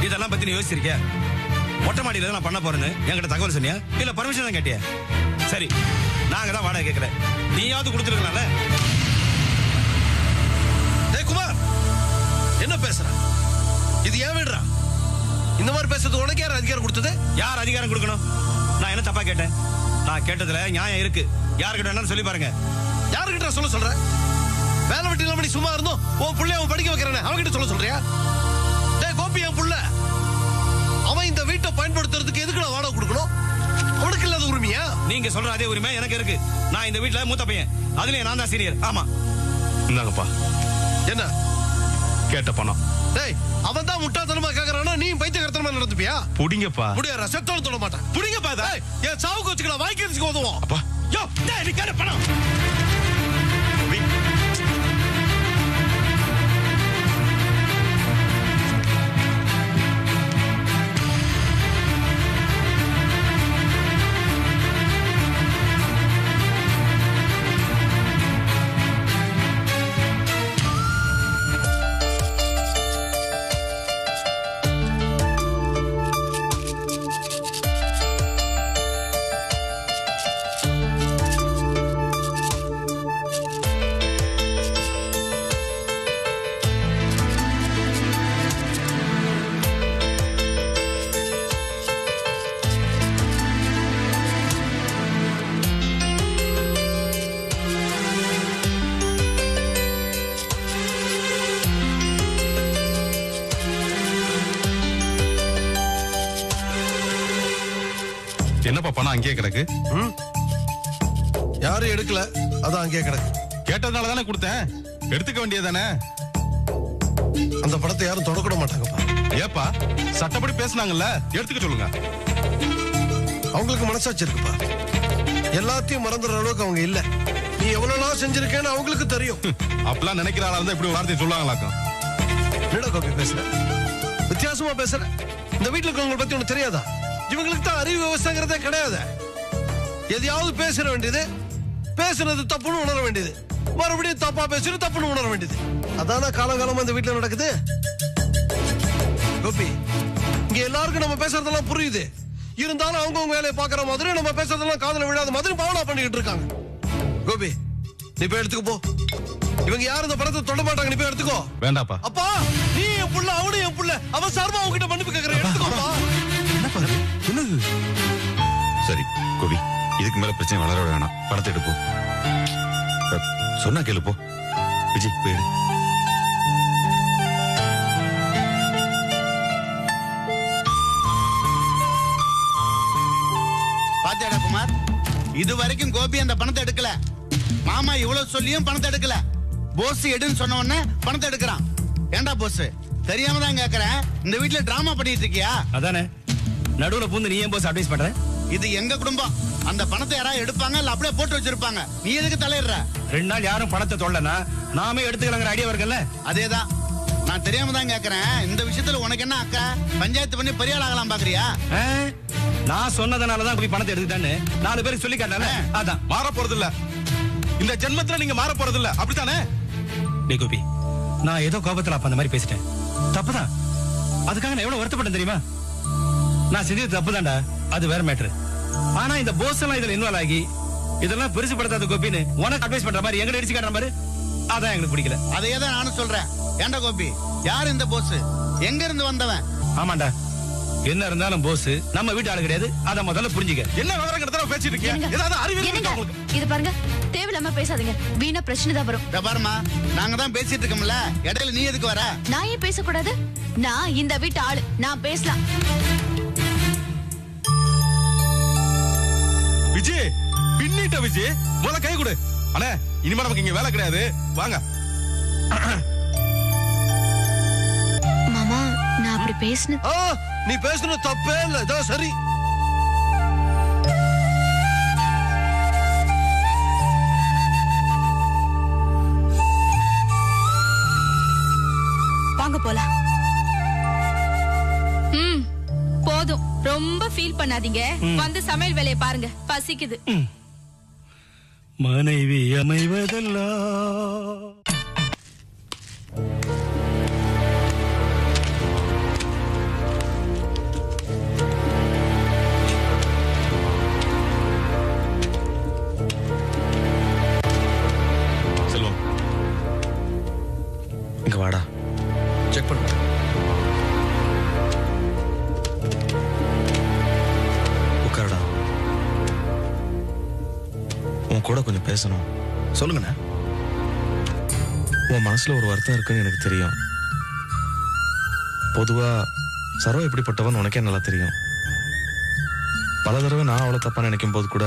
இதெல்லாம் பத்தி நீ யோசிச்சிருக்கியா? மொட்டை மாடியில நான் பண்ண போறேன்னு என்கிட்ட தகவல் சொன்னியா, இல்ல பர்மிஷன் தான் கேட்டியா? சரி, நாங்க தான் வாடகை கேட்கல, நீயாவது கொடுத்துருக்கலாம்ல. டேய் குமார், என்ன பேசுற? இது ஏன் வீடுறா? இந்த மாதிரி பேசுறது உனக்கு யார் அதிகாரம் கொடுத்தது? யார் அதிகாரம் கொடுக்கணும்? நான் என்ன தப்பா கேட்டேன்? நான் கேட்டதுல நியாயம் இருக்கு. யாருக்கிட்ட வேணாலும் சொல்லி பாருங்க. யாருக்கிட்ட சொல்ற? வேலை வெட்டி இல்லாம நீ சும்மா இருந்தோம் உன் பிள்ளைய அவன் படிக்க வைக்கிறேன், அவன்கிட்ட சொல்றியா? டேய் கோபி, என் புள்ள அவன் இந்த வீட்டை பயன்படுத்துறதுக்கு எதுக்கு நான் வாடகை கொடுக்கணும்? அவனுக்கு இல்லாத உரிமையா? நீங்க சொல்ற அதே உரிமை எனக்கு இருக்கு. நான் இந்த வீட்டுல மூத்த பையன், அதுலயே நான் தான் சீனியர். ஆமா, இந்தாங்கப்பா. என்ன கேட்ட பணம்? டேய், அவன் தான் முட்டாள்தனமா கேக்குறானா, நீ பைத்தியக்காரத்தனமா நடந்துப்பியா? புடிங்கப்பா. முடியாத செத்தோட தொட மாட்டேன். புடிங்கப்பா. என் சாவுக்கு வச்சுக்கலாம், வாய்க்கிறதுக்கு உதவும். அப்பா யோ, டேய் நீ கேட்ட பணம். என்னப்பா பணம் அங்கேயே கிடக்கு? யாரும் எடுக்கல, அதான் அங்கேயே கிடக்கு. கேட்டதுனால தானே கொடுத்தேன், எடுத்துக்க வேண்டியதானே. அந்த படத்தை யாரும் தொடக்கூட மாட்டாங்கப்பா. ஏப்பா சட்டப்படி பேசுனாங்கல்ல, எடுத்துக்க சொல்லுங்க. அவங்களுக்கு மனசாட்சி இருக்குப்பா. எல்லாத்தையும் மறந்துடுற அளவுக்கு அவங்க இல்ல. நீ எவ்வளவு நாள் செஞ்சிருக்கேன்னு அவங்களுக்கு தெரியும். அப்பெல்லாம் நினைக்கிற ஆளா இருந்தா இப்படி ஒரு வார்த்தை சொல்லுவாங்களாக்கும். என்னடா கோபி பேசுற? வித்தியாசமா பேசுற. இந்த வீட்டுல இருக்கவங்களை பத்தி உனக்கு தெரியாதா? இவங்களுக்கு தான் அறிவு விவசாயங்கிறதே கிடையாது. எதையாவது பேசுற வேண்டியது, பேசுறது தப்புன்னு உணர வேண்டியது, மறுபடியும் தப்பா பேசுறது தப்புன்னு உணர வேண்டியது. அதான காலகாலமா இந்த வீட்டுல நடக்குது. கோபி, இங்க எல்லாருக்கும் நம்ம பேசுறதெல்லாம் புரியுது. இருந்தாலும் அவங்கவுங்க வேலையை பாக்குற மாதிரி நம்ம பேசுறதெல்லாம் காதுல விழாத மாதிரி பாவனா பண்ணிக்கிட்டு இருக்காங்க. கோபி, நீ போய் எடுத்துக்க போ. இவங்க யாரும் இந்த படத்தை தொட மாட்டாங்க, நீ போய் எடுத்துக்கோ. வேண்டாப்பா. அப்பா, நீ என் புள்ள, அவனு என் புள்ள. அவன் சார்பா அவங்கிட்ட மன்னிப்பு கேக்குறேன், எடுத்துக்கோப்பா. என்னது? சரி கோபி, இதுக்கு மேல பிரச்சனை வளர வேணாம். பணத்தை எடுப்போம். சொன்னா கேளு போ. விஜய் போயிடு. பாத்தியாடா குமார், இது வரைக்கும் கோபி அந்த பணத்தை எடுக்கல. மாமா இவ்வளவு சொல்லியும் பணத்தை எடுக்கல. போஸ் எடுன்னு சொன்ன உடனே பணத்தை எடுக்கிறான். ஏண்டா போஸ், தெரியாம தான் கேக்குறேன், இந்த வீட்டுல டிராமா பண்ணிட்டு இருக்கியா? அதானே நடுவுல பூந்து நீ ஏன் போஸ் அட்வைஸ் பண்ற? இது எங்க குடும்பம். அந்த பணத்தை யாராவது எடுப்பாங்க, இல்ல அப்படியே போட்டு வச்சிருப்பாங்க. நீ எதுக்கு தலையிடுற? 2 நாள் யாரும் பணத்தை தொல்லனா நாமே எடுத்துக்கலாங்கிற ஐடியா இருக்குல்ல. அதேதான், நான் தெரியாம தான் கேக்குறேன். இந்த விஷயத்துல உனக்கு என்ன அக்கா? பஞ்சாயத்து பண்ணி பெரிய ஆள் ஆகலாம் பாக்குறியா? நான் சொன்னதுனாலதான் போய் பணத்தை எடுத்துட்டான்னு 4 பேருக்கு சொல்லி காட்டானே. அதான் மாற போறது இல்ல. இந்த ஜென்மத்துல நீங்க மாற போறது இல்ல, அப்படித்தானே? டேய் கோபி, நான் ஏதோ கோபத்துல அப்ப அந்த மாதிரி பேசிட்டேன். தப்புதான். அதுக்காக நான் எவ்வளவு வருத்தப்பட்டேன் தெரியுமா? நான் செஞ்சது தப்புதான்டா, அது வேற மேட்ரு. ஆனா இந்த போஸ் எல்லாம் இதுல இன்வால்வ் ஆகி இதெல்லாம் பெருசு படுத்தாத கோபின்னு உனக்கு அட்வைஸ் பண்ற மாதிரி எங்க அடிச்சு காட்டுற மாதிரி, அதான் எங்களுக்கு பிடிக்கல. அதையே தான் நானும் சொல்றேன். ஏண்டா கோபி, யார் இந்த போஸ்? எங்க இருந்து வந்தவன்? ஆமாண்டா, என்ன இருந்தாலும் போஸ் நம்ம வீட்டு ஆளு கிடையாது. அத முதல்ல புரிஞ்சுக்க. என்ன விவரம் கிட்ட பேசிட்டு இருக்கீங்க? ஏதாவது அறிவு இருக்கா உங்களுக்கு? இது பாருங்க, தேவையில்லாம பேசாதீங்க. வீணா பிரச்சனை தான் வரும். பாருமா, நாங்க தான் பேசிட்டு இருக்கோம்ல, இடையில நீ எதுக்கு வர? நான் ஏன் பேசக்கூடாது? நான் இந்த வீட்டு ஆளு, நான் பேசலாம். விஜய் பின்னிட்ட விஜய், முதல்ல கை கொடு. அண்ணே, இனிமே நமக்கு இங்க வேலை கிடையாது, வாங்க. மாமா, நான் அப்படி பேசினது. நீ பேசுன தப்பே இல்ல, இதான் சரி. வாங்க போலாம். போதும், ரொம்ப ஃபீல் பண்ணாதீங்க. வந்து சமையல் வேலையை பாருங்க, பசிக்குது. மனைவி அமைவதெல்லாம் செல்வம், இங்க வாடா. செக் பண்ணு. உட்காருடா. உன் கூட கொஞ்சம் பேசணும். சொல்லுங்கண்ணே. உன் மனசுல ஒரு வருத்தம் இருக்குன்னு எனக்கு தெரியும். பொதுவா சரவ எப்படிப்பட்டவன் உனக்கே நல்லா தெரியும். பல தடவை நான் அவளை தப்பா நினைக்கும் போது கூட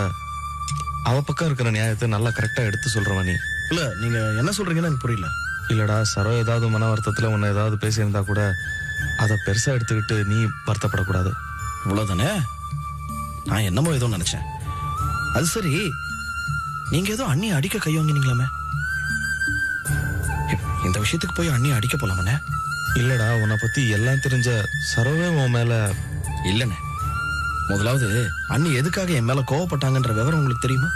அவ பக்கம் இருக்கிற நியாயத்தை நல்லா கரெக்டா எடுத்து சொல்றவன் நீ. இல்ல, நீங்க என்ன சொல்றீங்கன்னு எனக்கு புரியல. இல்லடா, சரவ ஏதாவது மன வருத்தத்துல உன்னை ஏதாவது பேசியிருந்தா கூட அதை பெருசா எடுத்துக்கிட்டு நீ வருத்தப்படக்கூடாது. இவ்வளவுதானே? நான் என்னமோ ஏதோ நினைச்சேன். அது சரி, நீங்க ஏதோ அண்ணி அடிக்க கை வாங்கினீங்களாமே, இந்த விஷயத்துக்கு போய் அண்ணி அடிக்க போலாமண்ணே? இல்லடா, உன்னை பத்தி எல்லாம் தெரிஞ்ச சரவே உன் மேல. இல்லண்ணே, முதலாவது அண்ணி எதுக்காக என் மேல கோவப்பட்டாங்கன்ற விவரம் உங்களுக்கு தெரியுமா?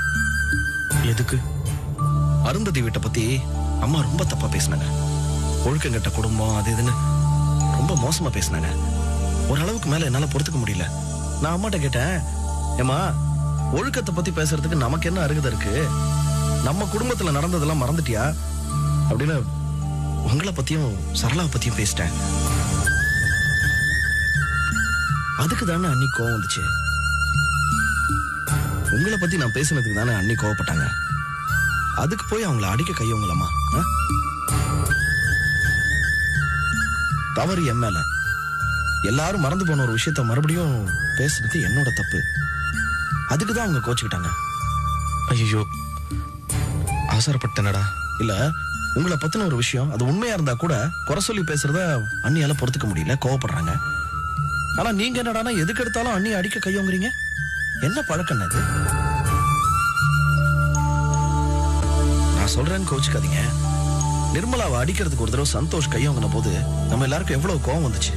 எதுக்கு? அருந்ததி வீட்டை பத்தி அம்மா ரொம்ப தப்பா பேசினாங்க. ஒழுக்கங்கட்ட குடும்பம், அது இதுன்னு ரொம்ப மோசமா பேசினாங்க. ஓரளவுக்கு மேல என்னால பொறுத்துக்க முடியல. நான் அம்மாட்ட கேட்டேன், ஏமா, ஒழுக்கத்தை பத்தி பேசுறதுக்கு நமக்கு என்ன அருகதை இருக்கு? நம்ம குடும்பத்துல நடந்ததெல்லாம் மறந்துட்டியா அப்படின்னு உங்களை பத்தியும் சரளாவை பத்தியும் பேசிட்டேன். அதுக்கு தானே அண்ணி கோவம் வந்துச்சு. உங்களை பத்தி நான் பேசினதுக்கு தானே அண்ணி கோவப்பட்டாங்க. அதுக்கு போய் அவங்கள அடிக்க கையவங்களாமா? தவறு என் மேல. எல்லாரும் மறந்து போன ஒரு விஷயத்த மறுபடியும் பேசுறது என்னோட தப்பு. அதுக்கு தான் அவங்க கோச்சுக்கிட்டாங்க. ஐயோ அவசரப்பட்டேனடா. இல்ல உங்களை பத்தின ஒரு விஷயம் அது உண்மையா இருந்தா கூட குறை சொல்லி பேசுறத அண்ணியால பொறுத்துக்க முடியல, கோவப்படுறாங்க. ஆனா நீங்க என்னடானா எதுக்கு எடுத்தாலும் அண்ணி அடிக்க கையோங்குறீங்க. என்ன பழக்கம் இது? நான் சொல்றேன்னு கோச்சுக்காதீங்க. நிர்மலாவை அடிக்கிறதுக்கு ஒரு தடவை சந்தோஷ் கையோங்கின போது நம்ம எல்லாருக்கும் எவ்வளவு கோவம் வந்துச்சு.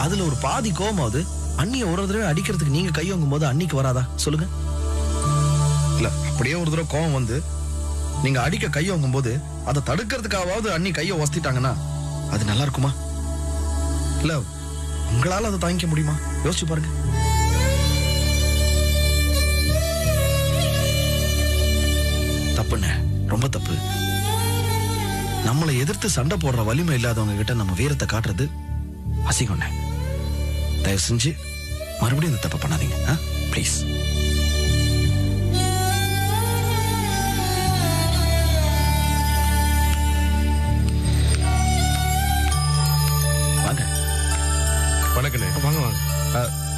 அதுல ஒரு பாதி கோவமாவது அண்ணியை ஒரு தடவை அடிக்கிறதுக்கு நீங்க கையோங்கும் போது அன்னிக்கு வராதா சொல்லுங்க? இல்ல அப்படியே ஒரு தடவை கோவம் வந்து நீங்க அடிக்க கையோங்கும் போது அதை தடுக்கிறதுக்காவது அண்ணி கையை ஒஸ்திட்டாங்கன்னா அது நல்லா இருக்குமா? இல்ல உங்களால அதை தாங்கிக்க முடியுமா? யோசிச்சு பாருங்க. தப்புண்ணே, ரொம்ப தப்பு. நம்மளை எதிர்த்து சண்டை போடுற வலிமை இல்லாதவங்க கிட்ட நம்ம வீரத்தை காட்டுறது அசிங்கம்ண்ணே. தயவு செஞ்சு மறுபடியும் இந்த தப்பை பண்ணாதீங்க ப்ளீஸ். வாங்க. வணக்கண்ணே. வாங்க வாங்க.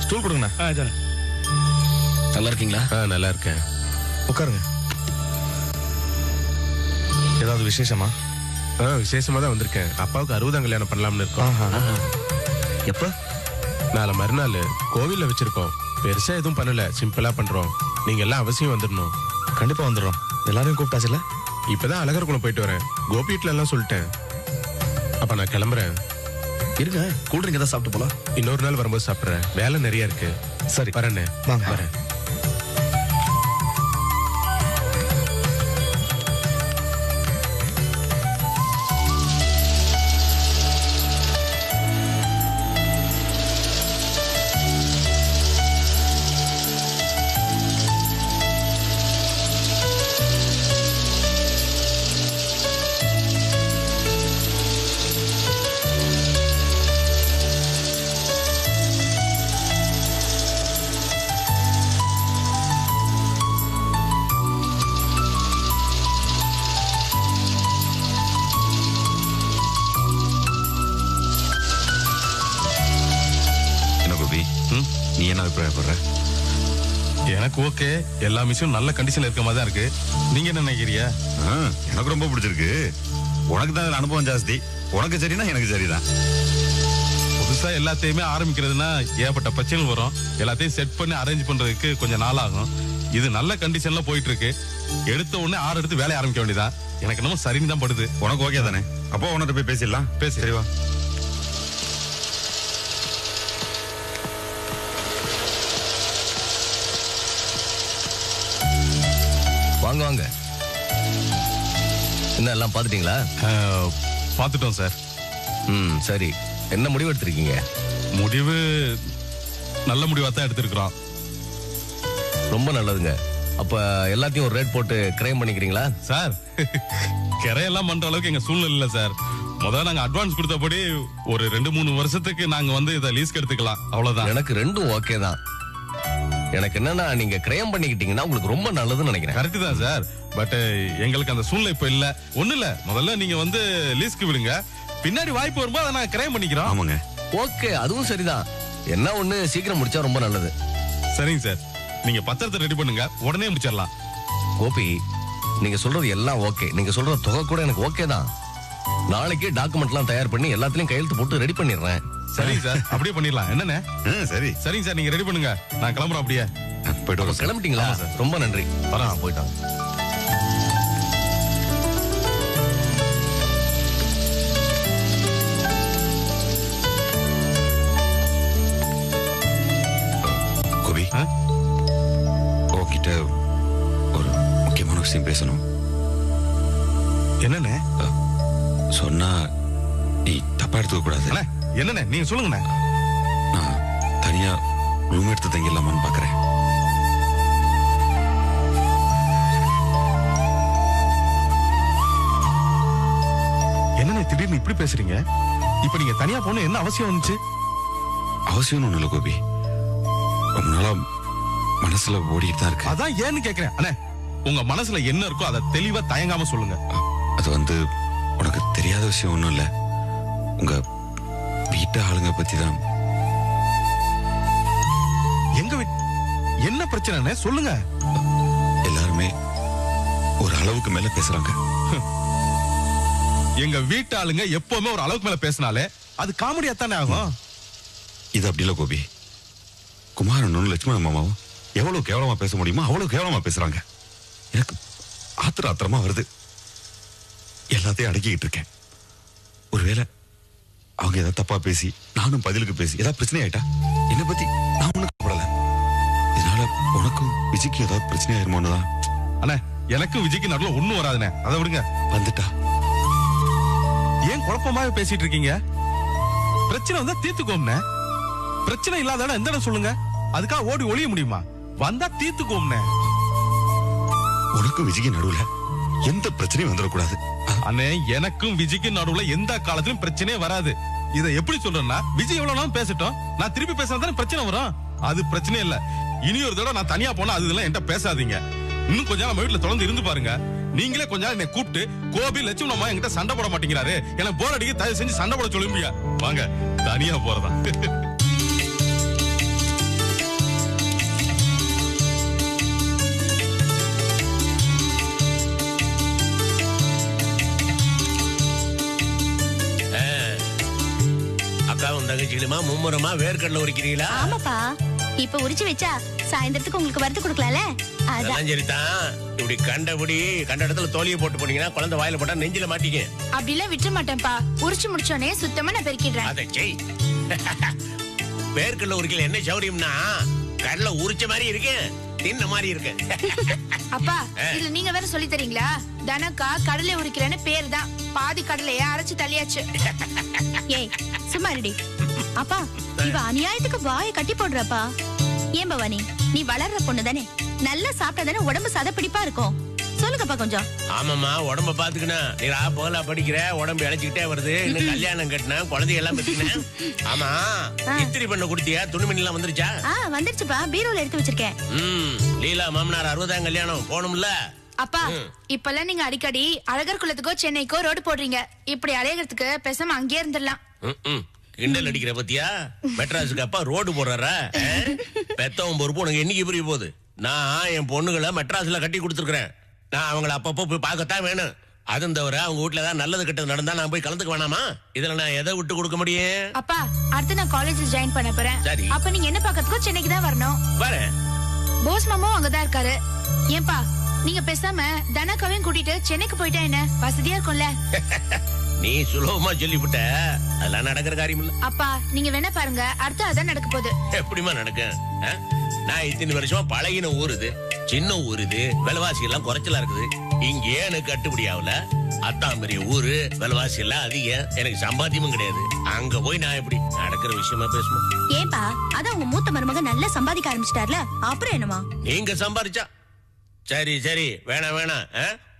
ஸ்டூல் கொடுங்கண்ணா. நல்லா இருக்கீங்களா? நல்லா இருக்கேன். உட்காருங்க. ஏதாவது விசேஷமா? விசேஷமா தான் வந்திருக்கேன். அப்பாவுக்கு 60ஆம் கல்யாணம் பண்ணலாம்னு இருக்கோம். எப்ப? நாளை மறுநாள் கோவில்ல வச்சிருக்கோம். பெருசா எதுவும் பண்ணல, சிம்பிளா பண்றோம். நீங்க எல்லாம் அவசியம் வந்துடணும். கண்டிப்பா வந்துடுறோம். எல்லாரையும் கூப்பிட்டாச்சுல? இப்பதான் அழகர் குளம் போயிட்டு வரேன். கோபி வீட்டுல எல்லாம் சொல்லிட்டேன். அப்ப நான் கிளம்புறேன். இருங்க, கூல்ட்ரிங்க் ஏதாவது சாப்பிட்டு போலாம். இன்னொரு நாள் வரும்போது சாப்பிடுறேன். வேலை நிறைய இருக்கு. சரி வரேண்ணே. வாங்க. வரேன். நீ என்ன அபிப்பிராயப்படுற? எனக்கு ஓகே. எல்லா மிஷினும் நல்ல கண்டிஷன்ல இருக்க மாதிரி தான் இருக்கு. நீங்க என்ன நினைக்கிறீங்க? எனக்கு ரொம்ப பிடிச்சிருக்கு. உனக்கு தான் அனுபவம் ஜாஸ்தி. உனக்கு சரினா எனக்கு சரிதான். புதுசா எல்லாத்தையுமே ஆரம்பிக்கிறதுனா ஏகப்பட்ட பிரச்சனைகள் வரும். எல்லாத்தையும் செட் பண்ணி அரேஞ்ச் பண்றதுக்கு கொஞ்சம் நாள் ஆகும். இது நல்ல கண்டிஷன்ல போயிட்டு இருக்கு. எடுத்த உடனே 6 எடுத்து வேலையை ஆரம்பிக்க வேண்டியதான். எனக்கு என்னமோ சரின்னு தான் படுது. உனக்கு ஓகே தானே? அப்போ உனக்கு போய் பேசிடலாம். சரிவா. வாங்க வாங்க. என்ன எல்லாம் பாத்துட்டீங்களா? பாத்துட்டோம் சார். சரி, என்ன முடிவு எடுத்திருக்கீங்க? முடிவு நல்ல முடிவா தான் எடுத்திருக்கிறோம். ரொம்ப நல்லதுங்க. அப்ப எல்லாத்தையும் ஒரு ரேட் போட்டு கிரைம் பண்ணிக்கிறீங்களா? சார் கிரையெல்லாம் பண்ற அளவுக்கு எங்க சூழ்நிலை இல்ல சார். முதல்ல நாங்க அட்வான்ஸ் கொடுத்தபடி ஒரு 2-3 வருஷத்துக்கு நாங்க வந்து இதை லீஸ்க்கு எடுத்துக்கலாம், அவ்வளவுதான். எனக்கு ரெண்டும் ஓகே தான். எனக்கு என்னன்னா நீங்க கிரைம் பண்ணிக்கிட்டீங்கன்னா உங்களுக்கு ரொம்ப நல்லதுன்னு நினைக்கிறேன். கரெக்ட் தான் சார். பட் எங்களுக்கு அந்த சூழ்நிலை இப்ப இல்ல. ஒண்ணு இல்ல, முதல்ல நீங்க வந்து லீஸ்க்கு விடுங்க. பின்னாடி வாய்ப்பு வரும்போது அதை நாங்க கிரைம் பண்ணிக்கிறோம். ஆமாங்க. ஓகே, அதுவும் சரிதான். என்ன ஒண்ணு சீக்கிரம் முடிச்சா ரொம்ப நல்லது. சரிங்க சார், நீங்க பத்திரத்தை ரெடி பண்ணுங்க, உடனே முடிச்சிடலாம். கோபி, நீங்க சொல்றது எல்லாம் ஓகே. நீங்க சொல்ற தொகை கூட எனக்கு ஓகே தான். நாளைக்கு டாக்குமெண்ட்லாம் தயார் பண்ணி எல்லாத்துலயும் கையெழுத்து போட்டு ரெடி பண்ணிடுறேன். சரிங்க சார், அப்படியே பண்ணிடலாம். என்னண்ணே? சரி. சரிங்க சார், நீங்க ரெடி பண்ணுங்க, நான் கிளம்புறோம். அப்படியே போயிட்டு வரோம். கிளம்பிட்டீங்களா? ரொம்ப நன்றி. வரேன், போயிட்டாங்க. கோபி, உன்கிட்ட ஒரு முக்கியமான விஷயம் பேசணும். என்னண்ணே? சொன்னா நீ தப்பா எடுத்துக்க கூடாது. என்னண்ணே நீங்க சொல்லுங்கண்ணே. நான் தனியா ரூம் எடுத்து தங்கிடலாமான்னு பாக்குறேன். என்னண்ணே திடீர்னு இப்படி பேசுறீங்க? இப்ப நீங்க தனியா போன என்ன அவசியம் வந்துச்சு? அவசியம் ஒண்ணு இல்ல கோபி, ரொம்ப நாளா மனசுல ஓடிட்டு தான் இருக்கு. அதான் ஏன்னு கேக்குறேன். அண்ணே, உங்க மனசுல என்ன இருக்கோ அதை தெளிவா தயங்காம சொல்லுங்க. அது வந்து உனக்கு தெரியாத விஷயம் ஒண்ணும் இல்ல. உங்க வீட்டு ஆளுங்க பத்தி தான். என்ன பிரச்சனை சொல்லுங்க. எல்லாருமே ஒரு அளவுக்கு மேல பேசுறாங்க. எங்க வீட்டாளுங்க எப்பவுமே ஒரு அளவுக்கு மேல பேசினாலே அது காமெடியா தானே ஆகும். இது அப்படி இல்ல கோபி. குமாரனும் லட்சுமண மாமாவும் எவ்வளவு கேவலமா பேச முடியுமோ அவ்வளவு கேவலமா பேசுறாங்க. எனக்கு ஆத்திரமா வருது. எல்லாத்தையும் அடக்கிக்கிட்டு இருக்கேன். ஒருவேளை அவங்க ஏதாவது தப்பா பேசி நானும் பதிலுக்கு பேசி ஏதாவது பிரச்சனை ஆயிட்டா என்னை பத்தி நான் ஒண்ணு கவலைப்படல. இதனால உனக்கும் விஜய்க்கு ஏதாவது பிரச்சனை ஆயிருமோன்னு தான். அண்ணே எனக்கும் விஜய்க்கு நடுவில் ஒண்ணும் வராதுண்ணே. அதை விடுங்க. வந்துட்டா ஏன் குழப்பமாவே பேசிட்டு இருக்கீங்க? பிரச்சனை வந்தா தீர்த்துக்கோம்னே. பிரச்சனை இல்லாத இடம் எந்த இடம் சொல்லுங்க. அதுக்காக ஓடி ஒளிய முடியுமா? வந்தா தீர்த்துக்கோம்னே. உனக்கும் விஜய்க்கு நடுவுல எந்த பிரச்சனையும் வந்துடக்கூடாது. அண்ணே எனக்கும் விஜய்க்கு நடுவுல எந்த காலத்திலும் பிரச்சனையே வராது. இதை எப்படி சொல்றேன்னா விஜய் எவ்வளவு நாளும் பேசட்டும், நான் திருப்பி பேசினா பிரச்சனை வரும். அது பிரச்சனை இல்ல. இனி ஒரு தடவை நான் தனியா போனா அது எல்லாம் என்கிட்ட பேசாதீங்க. இன்னும் கொஞ்சம் நம்ம வீட்டுல தொடர்ந்து இருந்து பாருங்க. நீங்களே கொஞ்சம் என்னை கூப்பிட்டு கோபி லட்சுமணமா என்கிட்ட சண்டை போட மாட்டேங்கிறாரு, எனக்கு போர் அடிக்க தயவு செஞ்சு சண்டை போட சொல்லுங்க. வாங்க தனியா போறதா. அக்காவும் தங்கச்சிகளுமா மும்முரமா வேர்க்கடலை உரிக்கிறீங்களா? ஆமாப்பா. இப்ப உரிச்சு வச்சா சாயந்தரத்துக்கு உங்களுக்கு வறுத்து கொடுக்கலாம்ல. அதெல்லாம் சரிதான். இப்படி கண்ட இடத்துல தோலியை போட்டு போனீங்கன்னா குழந்தை வாயில போட்டா நெஞ்சில மாட்டிக்க. அப்படி எல்லாம் விட்டுற மாட்டேன்ப்பா. உரிச்சு முடிச்சோனே சுத்தமா நான் பெருக்கிடுறேன். அதை செய். வேர்க்கடலை உரிக்கல என்ன சௌரியம்னா கடலை உரிச்ச மாதிரி இருக்கு, தின்ன மாதிரி இருக்கு. அப்பா இதுல நீங்க வேற சொல்லி தரீங்களா? தனக்கா கடலை உரிக்கிறேன்னு பேரு தான். பாதி கடலைய அரைச்சு தள்ளியாச்சு. ஏய் சும்மா ரெடி. அப்பா இவ அநியாயத்துக்கு வாயை கட்டி போடுறப்பா. ஏன் பவானி நீ வளர்ற பொண்ணு தானே, நல்லா சாப்பிட்டா தானே உடம்பு சதப்பிடிப்பா இருக்கும். சொல்லுங்கப்பா கொஞ்சம். ஆமாமா உடம்ப பாத்துக்கணும். நீ போகலா படிக்கிற, உடம்பு இழைச்சிக்கிட்டே வருது. இன்னும் கல்யாணம் கட்டின குழந்தையெல்லாம் பெற்றுக்கினேன். ஆமா இஸ்திரி பண்ண குடுத்தியா? துணிமணி எல்லாம் வந்துருச்சா? வந்துருச்சுப்பா, பீரோல எடுத்து வச்சிருக்கேன். லீலா மாமனார் 60ஆம் கல்யாணம் போகணும்ல. அப்பா இப்பெல்லாம் நீங்க அடிக்கடி அழகர் குளத்துக்கோ சென்னைக்கோ ரோடு போடுறீங்க. இப்படி அலையறதுக்கு பேசாம அங்கேயே இருந்துடலாம். கிண்டல் அடிக்கிற பத்தியா? மெட்ராஸுக்கு அப்பா ரோடு போடுறாரா? பெத்தவன் பொறுப்பு உனக்கு என்னைக்கு புரிய போகுது? நான் என் பொண்ணுகளை மெட்ராஸ்ல கட்டி கொடுத்துருக்கேன். நான் அவங்களை அப்பப்போ போய் பார்க்கத்தான் வேணும். அதுவும் தவிர அவங்க வீட்டுல ஏதாவது நல்லது கெட்டது நடந்தா நான் போய் கலந்துக்க வேணாமா? இதுல நான் எதை விட்டு கொடுக்க முடியும்? அப்பா அடுத்து நான் காலேஜ் ஜாயின் பண்ண போறேன். சரி. அப்ப நீங்க என்ன பார்க்கறதுக்கோ சென்னைக்கு தான் வரணும். வரேன். போஸ் மாமாவும் அங்கதான் இருக்காரு. ஏன்பா நீங்க பேசாம தனக்காவையும் கூட்டிட்டு சென்னைக்கு போயிட்டா என்ன வசதியா இருக்கும்ல? நீ சுலபமா சொல்லிவிட்ட, அதெல்லாம் நடக்கிற காரியம் இல்ல. அப்பா நீங்க வேணா பாருங்க, அடுத்து அதான் நடக்க போகுது. எப்படிமா நடக்கும்? நான் இத்தனை வருஷமா பழகின ஊர் இது, சின்ன ஊர் இது, விலைவாசி எல்லாம் குறைச்சலா இருக்குது. இங்க எனக்கு கட்டுப்படி ஆகல. அத்தான் பெரிய ஊரு, விலைவாசி எல்லாம் அதிகம், எனக்கு சம்பாத்தியமும் கிடையாது. அங்க போய் நான் எப்படி நடக்கிற விஷயமா பேசணும்? ஏன்பா அதான் உங்க மூத்த மருமக நல்லா சம்பாதிக்க ஆரம்பிச்சிட்டார்ல, அப்புறம் என்னமா? நீங்க சம்பாதிச்சா சரி சரி, வேணாம்.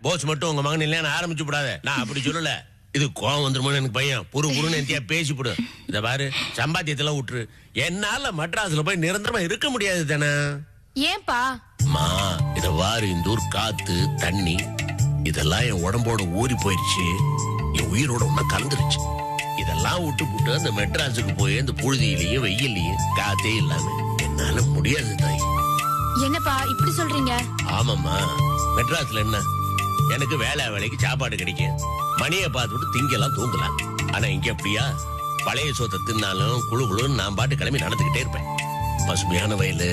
போஸ் மட்டும் உங்க மகன் இல்லைன்னு ஆரம்பிச்சு விடாத. நான் அப்படி சொல்லல. இது கோவம் வந்துருமோன்னு எனக்கு பையன் புருன்னு எந்தியா பேசிவிடு. இத பாரு, சம்பாத்தியத்தெல்லாம் விட்டுரு. என்னால மெட்ராஸ்ல போய் நிரந்தரமா இருக்க முடியாது தானே. ஏன்பா? மா இத வாரு, இந்த ஊர் காத்து தண்ணி இதெல்லாம் என் உடம்போட ஊறி போயிடுச்சு, என் உயிரோட ஒண்ணா கலந்துருச்சு. இதெல்லாம் விட்டு அந்த மெட்ராஸுக்கு போய் இந்த புழுதியிலையும் வெயிலையும் காத்தே இல்லாம என்னால முடியாது தாய். என்னப்பா இப்படி சொல்றீங்க? ஆமாம்மா, மெட்ராஸ்ல என்ன எனக்கு வேலைக்கு சாப்பாடு கிடைக்கும், மணியை பார்த்துட்டு திங்கெல்லாம் தூங்கலாம். ஆனா இங்க அப்படியா? பழைய சோத்தை தின்னாலும் குழுன்னு நான் பாட்டு கிளம்பி நடந்துகிட்டே இருப்பேன். பசுமையான வயலு,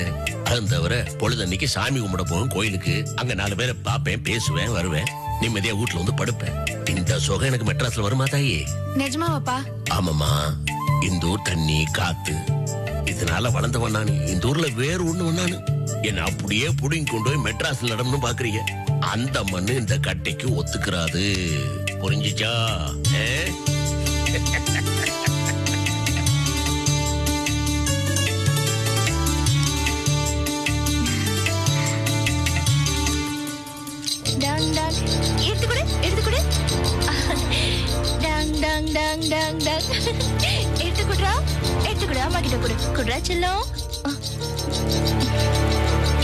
அது தவிர பொழுதன்னைக்கு சாமி கும்பிட போவேன் கோயிலுக்கு. அங்க 4 பேரை பார்ப்பேன், பேசுவேன், வருவேன். நிம்மதியா வீட்டுல வந்து படுப்பேன். இந்த சுகம் எனக்கு மெட்ராஸ்ல வருமா தாயே? நிஜமாவாப்பா? ஆமாமா, இந்த ஊர் தண்ணி காத்து இதனால வளர்ந்தவன் நானு. இந்த ஊர்ல வேறு ஒண்ணு நானு. என்ன அப்படியே புடிங்கி கொண்டு போய் மெட்ராஸ்ல நடந்து பாக்குறீங்க. அந்த மண்ணு இந்த கட்டைக்கு ஒத்துக்கிறாது. புரிஞ்சுச்சா? எடுத்துக்குடா அம்மா கிட்ட கொடு. குடுறா செல்லம்.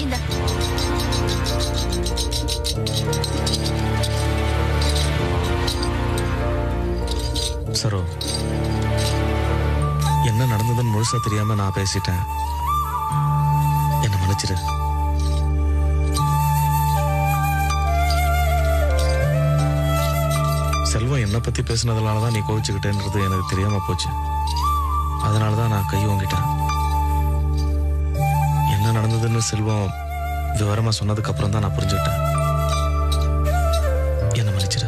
இந்த சரோ, என்ன நடந்ததுன்னு முழுசா தெரியாம நான் பேசிட்டேன். என்ன மன்னிச்சிரு. செல்வம் என்னை பத்தி பேசுனதுனாலதான் நீ கோவிச்சுக்கிட்டேன்றது எனக்கு தெரியாம போச்சு. அதனாலதான் நான் கை வாங்கிட்டேன். என்ன நடந்ததுன்னு செல்வம் விவரமா சொன்னதுக்கு அப்புறம் தான் நான் புரிஞ்சுக்கிட்டேன். என்ன மன்னிச்சிரு.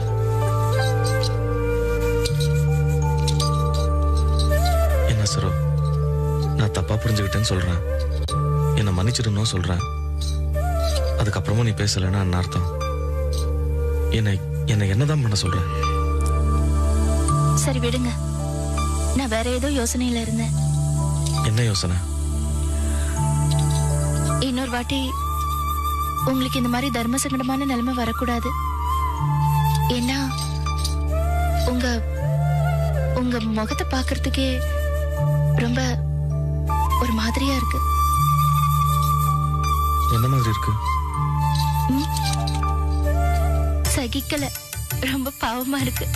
என்ன சரோ, நான் தப்பா புரிஞ்சுக்கிட்டேன்னு சொல்றேன். என்ன மன்னிச்சிருன்னு சொல்றேன். அதுக்கப்புறமும் நீ பேசலைன்னா என்ன அர்த்தம்? என்ன என்னதான் பண்ண சொல்ற? சரி விடுங்க, நான் வேற ஏதோ யோசனையில இருந்தேன். என்ன யோசனை? இன்னொரு வாட்டி உங்களுக்கு இந்த மாதிரி தர்ம சங்கடமான நிலைமை வரக்கூடாது. ஏன்னா உங்க உங்க முகத்தை பார்க்கறதுக்கே ரொம்ப ஒரு மாதிரியா இருக்கு. என்ன மாதிரி இருக்கு? சகிக்கல, ரொம்ப பாவமா இருக்கு.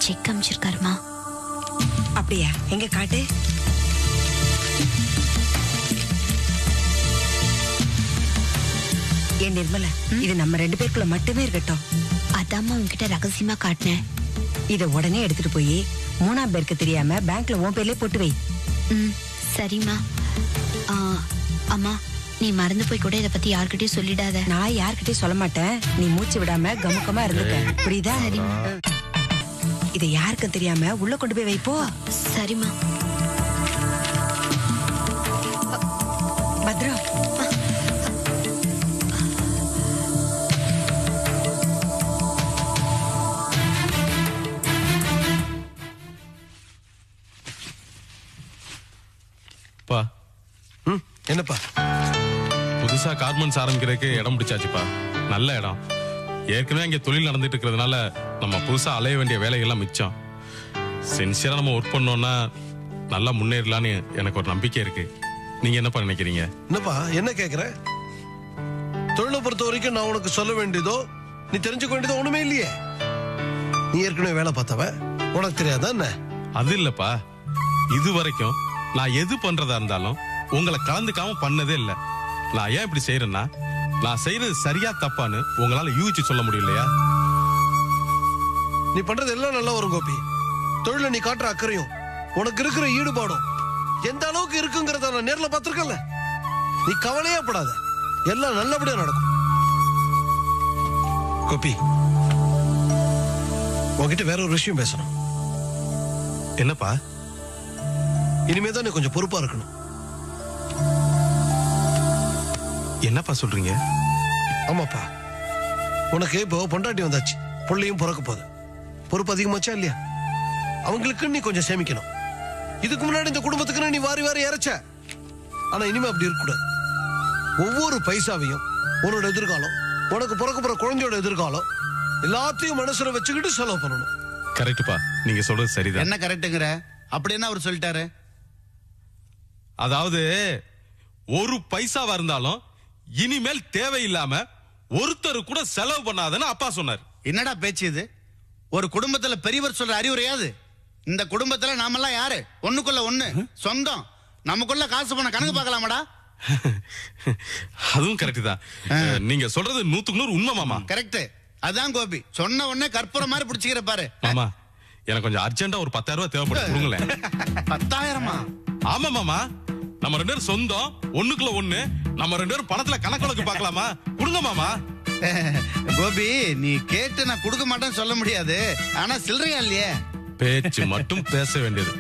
செக் அமிச்சிருக்காருமா. அப்படியா? எங்க காட்டு. ஏன் நிர்மலா, இது நம்ம 2 பேருக்குள்ள மட்டுமே இருக்கட்டும். அதாம்மா உங்ககிட்ட ரகசியமா காட்டினேன். இத உடனே எடுத்துட்டு போய் 3ஆம் பேருக்கு தெரியாம பேங்க்ல உன் பேர்லயே போட்டு வை. சரிம்மா. அம்மா, நீ மறந்து போய் கூட இத பத்தி யார்கிட்டயும் சொல்லிடாத. நான் யார்கிட்டயும் சொல்ல மாட்டேன். நீ மூச்சு விடாம கமுக்கமா இருந்துக்க. புரியுதா? சரிம்மா. இதை யாருக்கும் தெரியாம உள்ள கொண்டு போய் வைப்போ. சரிம்மா. பத்ரம். என்னப்பா? புதுசா கார்மெண்ட்ஸ் ஆரம்பிக்கிறதுக்கு இடம் பிடிச்சாச்சுப்பா. நல்ல இடம். ஏற்கனவே இங்க தொழில் நடந்துட்டு இருக்கிறதுனால நம்ம புதுசா அலைய வேண்டிய வேலைகள்லாம் மிச்சம். சின்சியரா நம்ம ஒர்க் பண்ணோம்னா நல்லா முன்னேறலான்னு எனக்கு ஒரு நம்பிக்கை இருக்கு. நீங்க என்னப்பா நினைக்கிறீங்க? என்னப்பா என்ன கேக்குற? தொழிலை பொறுத்த வரைக்கும் நான் உனக்கு சொல்ல வேண்டியதோ நீ தெரிஞ்சுக்க வேண்டியதோ ஒண்ணுமே இல்லையே. நீ ஏற்கனவே வேலை பார்த்தவ, உனக்கு தெரியாதா என்ன? அது இல்லப்பா, இது வரைக்கும் நான் எது பண்றதா இருந்தாலும் உங்களை கலந்துக்காம பண்ணதே இல்லை. நான் ஏன் இப்படி செய்யறேன்னா, நான் செய்யறது சரியா தப்பான்னு உங்களால யூகிச்சு சொல்ல முடியலையா? நீ பண்றது எல்லாம் நல்லா வரும் கோபி. தொழில நீ காட்டுற அக்கறையும் உனக்கு இருக்கிற ஈடுபாடும் எந்த அளவுக்கு இருக்குங்கிறத நான் நேர்ல பார்த்திருக்கல. நீ கவலையே படாத, எல்லாம் நல்லபடியா நடக்கும். கோபி, உன்கிட்ட வேற ஒரு விஷயம் பேசணும். என்னப்பா? இனிமேதான் நீ கொஞ்சம் பொறுப்பா இருக்கணும். என்னப்பா சொல்றீங்க? ஆமாப்பா, உனக்கு இப்போ பொண்டாட்டி வந்தாச்சு, புள்ளையும் பிறக்க போகுது. பொறுப்பு அதிகமாச்சா இல்லையா? அவங்களுக்கு நீ கொஞ்சம் சேமிக்கணும். இதுக்கு முன்னாடி இந்த குடும்பத்துக்கு நீ வாரி வாரி இறைச்ச. ஆனா இனிமே அப்படி இருக்கக்கூடாது. ஒவ்வொரு பைசாவையும் உன்னோட எதிர்காலம், உனக்கு பிறக்க போற குழந்தையோட எதிர்காலம் எல்லாத்தையும் மனசுல வச்சுக்கிட்டு செலவு பண்ணணும். கரெக்ட்பா, நீங்க சொல்றது சரிதான். என்ன கரெக்ட்ங்கற? அப்படி என்ன அவர் சொல்லிட்டாரு? அதாவது ஒரு பைசாவா இருந்தாலும் இனிமேல் தேவையில்லாம ஒருத்தர் கூட செலவு பண்ணாதன்னு அப்பா சொன்னார். என்னடா பேச்சு இது? ஒரு குடும்பத்துல பெரியவர் சொல்ற அறிவுரையாது? இந்த குடும்பத்துல நாமெல்லாம் யாரு? ஒண்ணுக்குள்ள ஒண்ணு சொந்தம். நமக்குள்ள காசு பண்ண கணக்கு பார்க்கலாமாடா? அதுவும் கரெக்ட் தான். நீங்க சொல்றது 100க்கு 100 உண்மை மாமா. கரெக்ட். அதான் கோபி சொன்ன உடனே கற்பூரம் மாதிரி பிடிச்சிக்கிற பாரு. மாமா, எனக்கு கொஞ்சம் அர்ஜென்ட்டா ஒரு 10,000 ரூபாய் தேவைப்படுது, கொடுங்களேன். 10,000? ஆமா மாமா, நம்ம 2 பேரும் சொந்தம், ஒண்ணுக்குள்ள ஒண்ணு. நம்ம 2 பேரும் பணத்துல கணக்கு பார்க்கலாமா? கொடுங்க மாமா. கோபி, நீ கேட்டு நான் கொடுக்க மாட்டேன்னு சொல்ல முடியாது. ஆனா சில்லறையா இல்லையே? பேச்சு மட்டும் பேச வேண்டியது.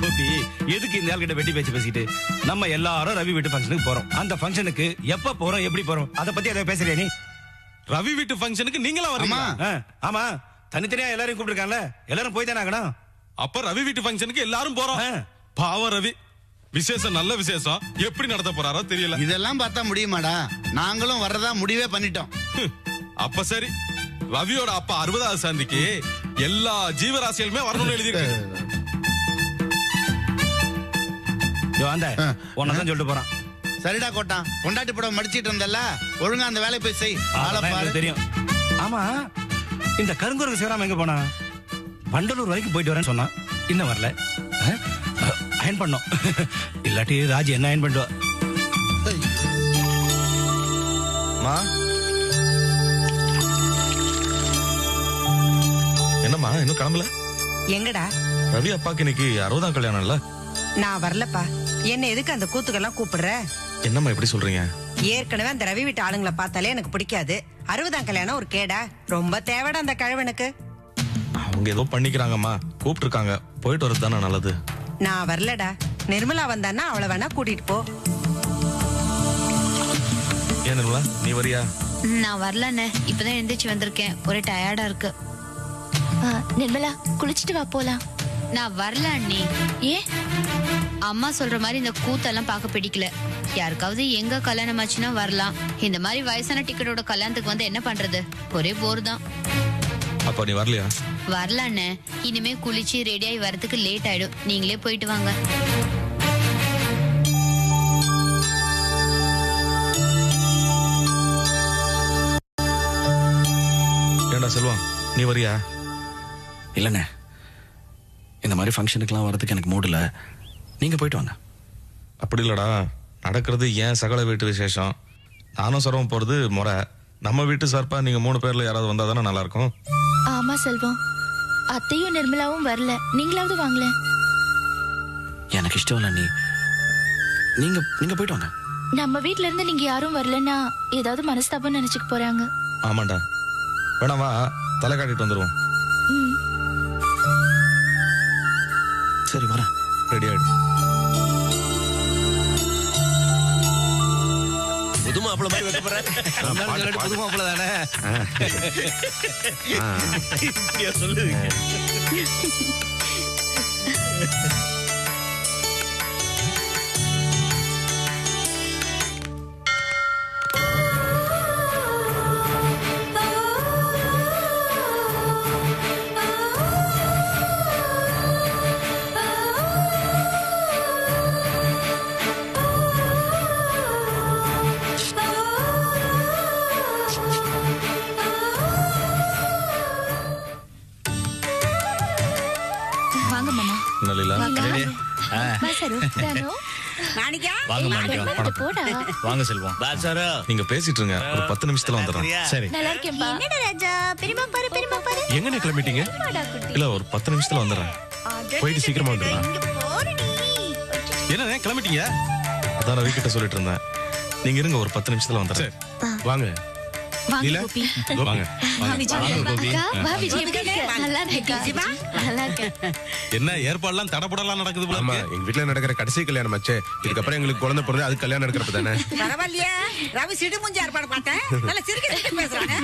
கோபி, எதுக்கு இந்த ஆள்கிட்ட வெட்டி பேச்சு பேசிட்டு? நம்ம எல்லாரும் ரவி வீட்டு ஃபங்க்ஷனுக்கு போறோம். அந்த ஃபங்க்ஷனுக்கு எப்ப போறோம், எப்படி போறோம், அத பத்தி அதை பேசுறியா நீ? ரவி வீட்டு ஃபங்க்ஷனுக்கு நீங்களா வரீங்க? ஆமா, தனித்தனியா எல்லாரையும் கூப்பிட்டுருக்காங்கல்ல, எல்லாரும் போய் தானே ஆகணும். அப்ப ரவி வீட்டு ஃபங்க்ஷனுக்கு எல்லாரும் போறோம். பாவம் ரவி விசேஷம் நல்ல விசேஷம் எப்படி நடத்த போறாரோ தெரியல. இதெல்லாம் பார்த்தா முடியுமாடா? நாங்களும் வர்றதா முடிவே பண்ணிட்டோம். அப்ப சரி, ரவியோட அப்பா 60வது சாந்திக்கு எல்லா ஜீவராசிகளுமே வரணும்னு எழுதியிருக்கு. சொல்லிட்டு போறான். சரிடா கோட்டான், பொண்டாட்டி படம் மடிச்சிட்டு இருந்தல்ல, ஒழுங்கா அந்த வேலையை போய் செய். தெரியும். ஆமா, இந்த கருங்குரங்கு சிவராம எங்க போனா? வண்டலூர் வரைக்கும் போயிட்டு வரேன்னு சொன்னான், இன்னும் வரல. அயன் பண்ணோம், இல்லாட்டி ராஜி என்ன அயன் பண்ணுவா? என்னம்மா இன்னும் கிளம்பல? எங்கடா? ரவி அப்பாக்கு இன்னைக்கு 60ஆம் கல்யாணம் இல்ல? நான் வரலப்பா. என்ன எதுக்கு அந்த கூத்துக்கெல்லாம் கூப்பிடுற? என்னம்மா இப்படி சொல்றீங்க? ஏற்கனவே அந்த ரவி வீட்டு ஆளுங்களை பார்த்தாலே எனக்கு பிடிக்காது. 60ஆம் கல்யாணம் ஒரு கேடா? ரொம்ப தேவைடா அந்த கழவனுக்கு. அவங்க ஏதோ பண்ணிக்கிறாங்கம்மா, கூப்பிட்டு இருக்காங்க, போயிட்டு வரது தானே நல்லது. நான் வரலடா. நிர்மலா வந்தான்னா அவளை வேணா கூட்டிட்டு போ. ஏன் நிர்மலா, நீ வரியா? நான் வரலண்ணே, இப்பதான் எந்திரிச்சு வந்திருக்கேன், ஒரே டயர்டா இருக்கு. நிர்மலா, குளிச்சுட்டு வா போலாம். நான் வரல அண்ணி. ஏன்? அம்மா சொல்ற மாதிரி இந்த கூத்தெல்லாம் பார்க்க பிடிக்கல. யாருக்காவது எங்க கல்யாணம் ஆச்சுன்னா வரலாம், இந்த மாதிரி வயசான டிக்கெட்டோட கல்யாணத்துக்கு வந்து என்ன பண்றது? ஒரே போர் தான். அப்ப நீ வரலையா? வரல அண்ணே, இனிமே குளிச்சு ரெடி ஆகி வரதுக்கு லேட் ஆயிடும். நீங்களே போயிட்டு வாங்க. ஏண்டா செல்வம், நீ வரியா? இல்லண்ணே, இந்த மாதிரி ஃபங்க்ஷனுக்குலாம் வரதுக்கு எனக்கு மூடு இல்ல. நீங்க போயிட்டு வாங்க. அப்படி இல்லடா, நடக்கிறது ஏன் சகல வீட்டு விசேஷம். நானும் சரவம் போறது முறை. நம்ம வீட்டு சார்பா நீங்க 3 பேர்ல யாராவது வந்தா தானே நல்லா இருக்கும். ஆமா செல்வம், அத்தையும் நிர்மலாவும் வரல, நீங்களாவது வாங்கல. எனக்கு இஷ்டம் இல்ல. நீங்க போயிட்டு வாங்க. நம்ம வீட்ல இருந்து நீங்க யாரும் வரலன்னா ஏதாவது மனஸ்தாபம் நினைச்சுக்க போறாங்க. ஆமாண்டா, வேணா வா, தலை காட்டிட்டு வந்துருவோம். சரி வரேன். ரெடி ஆயிடு. புது மாப்பிள்ள மாதிரி வைக்க போறேன். புது மாப்பிள்ள தானே. சொல்லுவீங்க. வாங்க செல்வம். நீங்க பேசிட்டு இருங்க, ஒரு 10 நிமிஷத்துல வந்துடுறேன். சரி. நல்லா இருக்கேன்பா. என்னடா ராஜா, பெரியமா பாரு, பெரியமா பாரு. எங்க கிளம்பிட்டீங்க? இல்ல, ஒரு 10 நிமிஷத்துல வந்துடுறேன். போயிட்டு சீக்கிரமா வந்துடலாம். என்ன கிளம்பிட்டீங்க? அதான் ரவி கிட்ட சொல்லிட்டு இருந்தேன். நீங்க இருங்க, ஒரு 10 நிமிஷத்துல வந்துடுறேன். வாங்க. வாங்க கோபி. வாங்க. என்ன ஏற்பாடுலாம் தடபடலாம் நடக்குது போல. ஆமா, எங்க வீட்ல நடக்கிற கடைசி கல்யாணம் ஆச்சே. இதுக்கப்புறம் எங்களுக்கு குழந்தை பிறந்து அது கல்யாணம் நடக்கிறப்ப தானே. பரவாயில்லையா? ரவி சிடு மூஞ்சி ஏற்பாடு பார்த்தேன். நல்ல சிரிக்க பேசுறாங்க.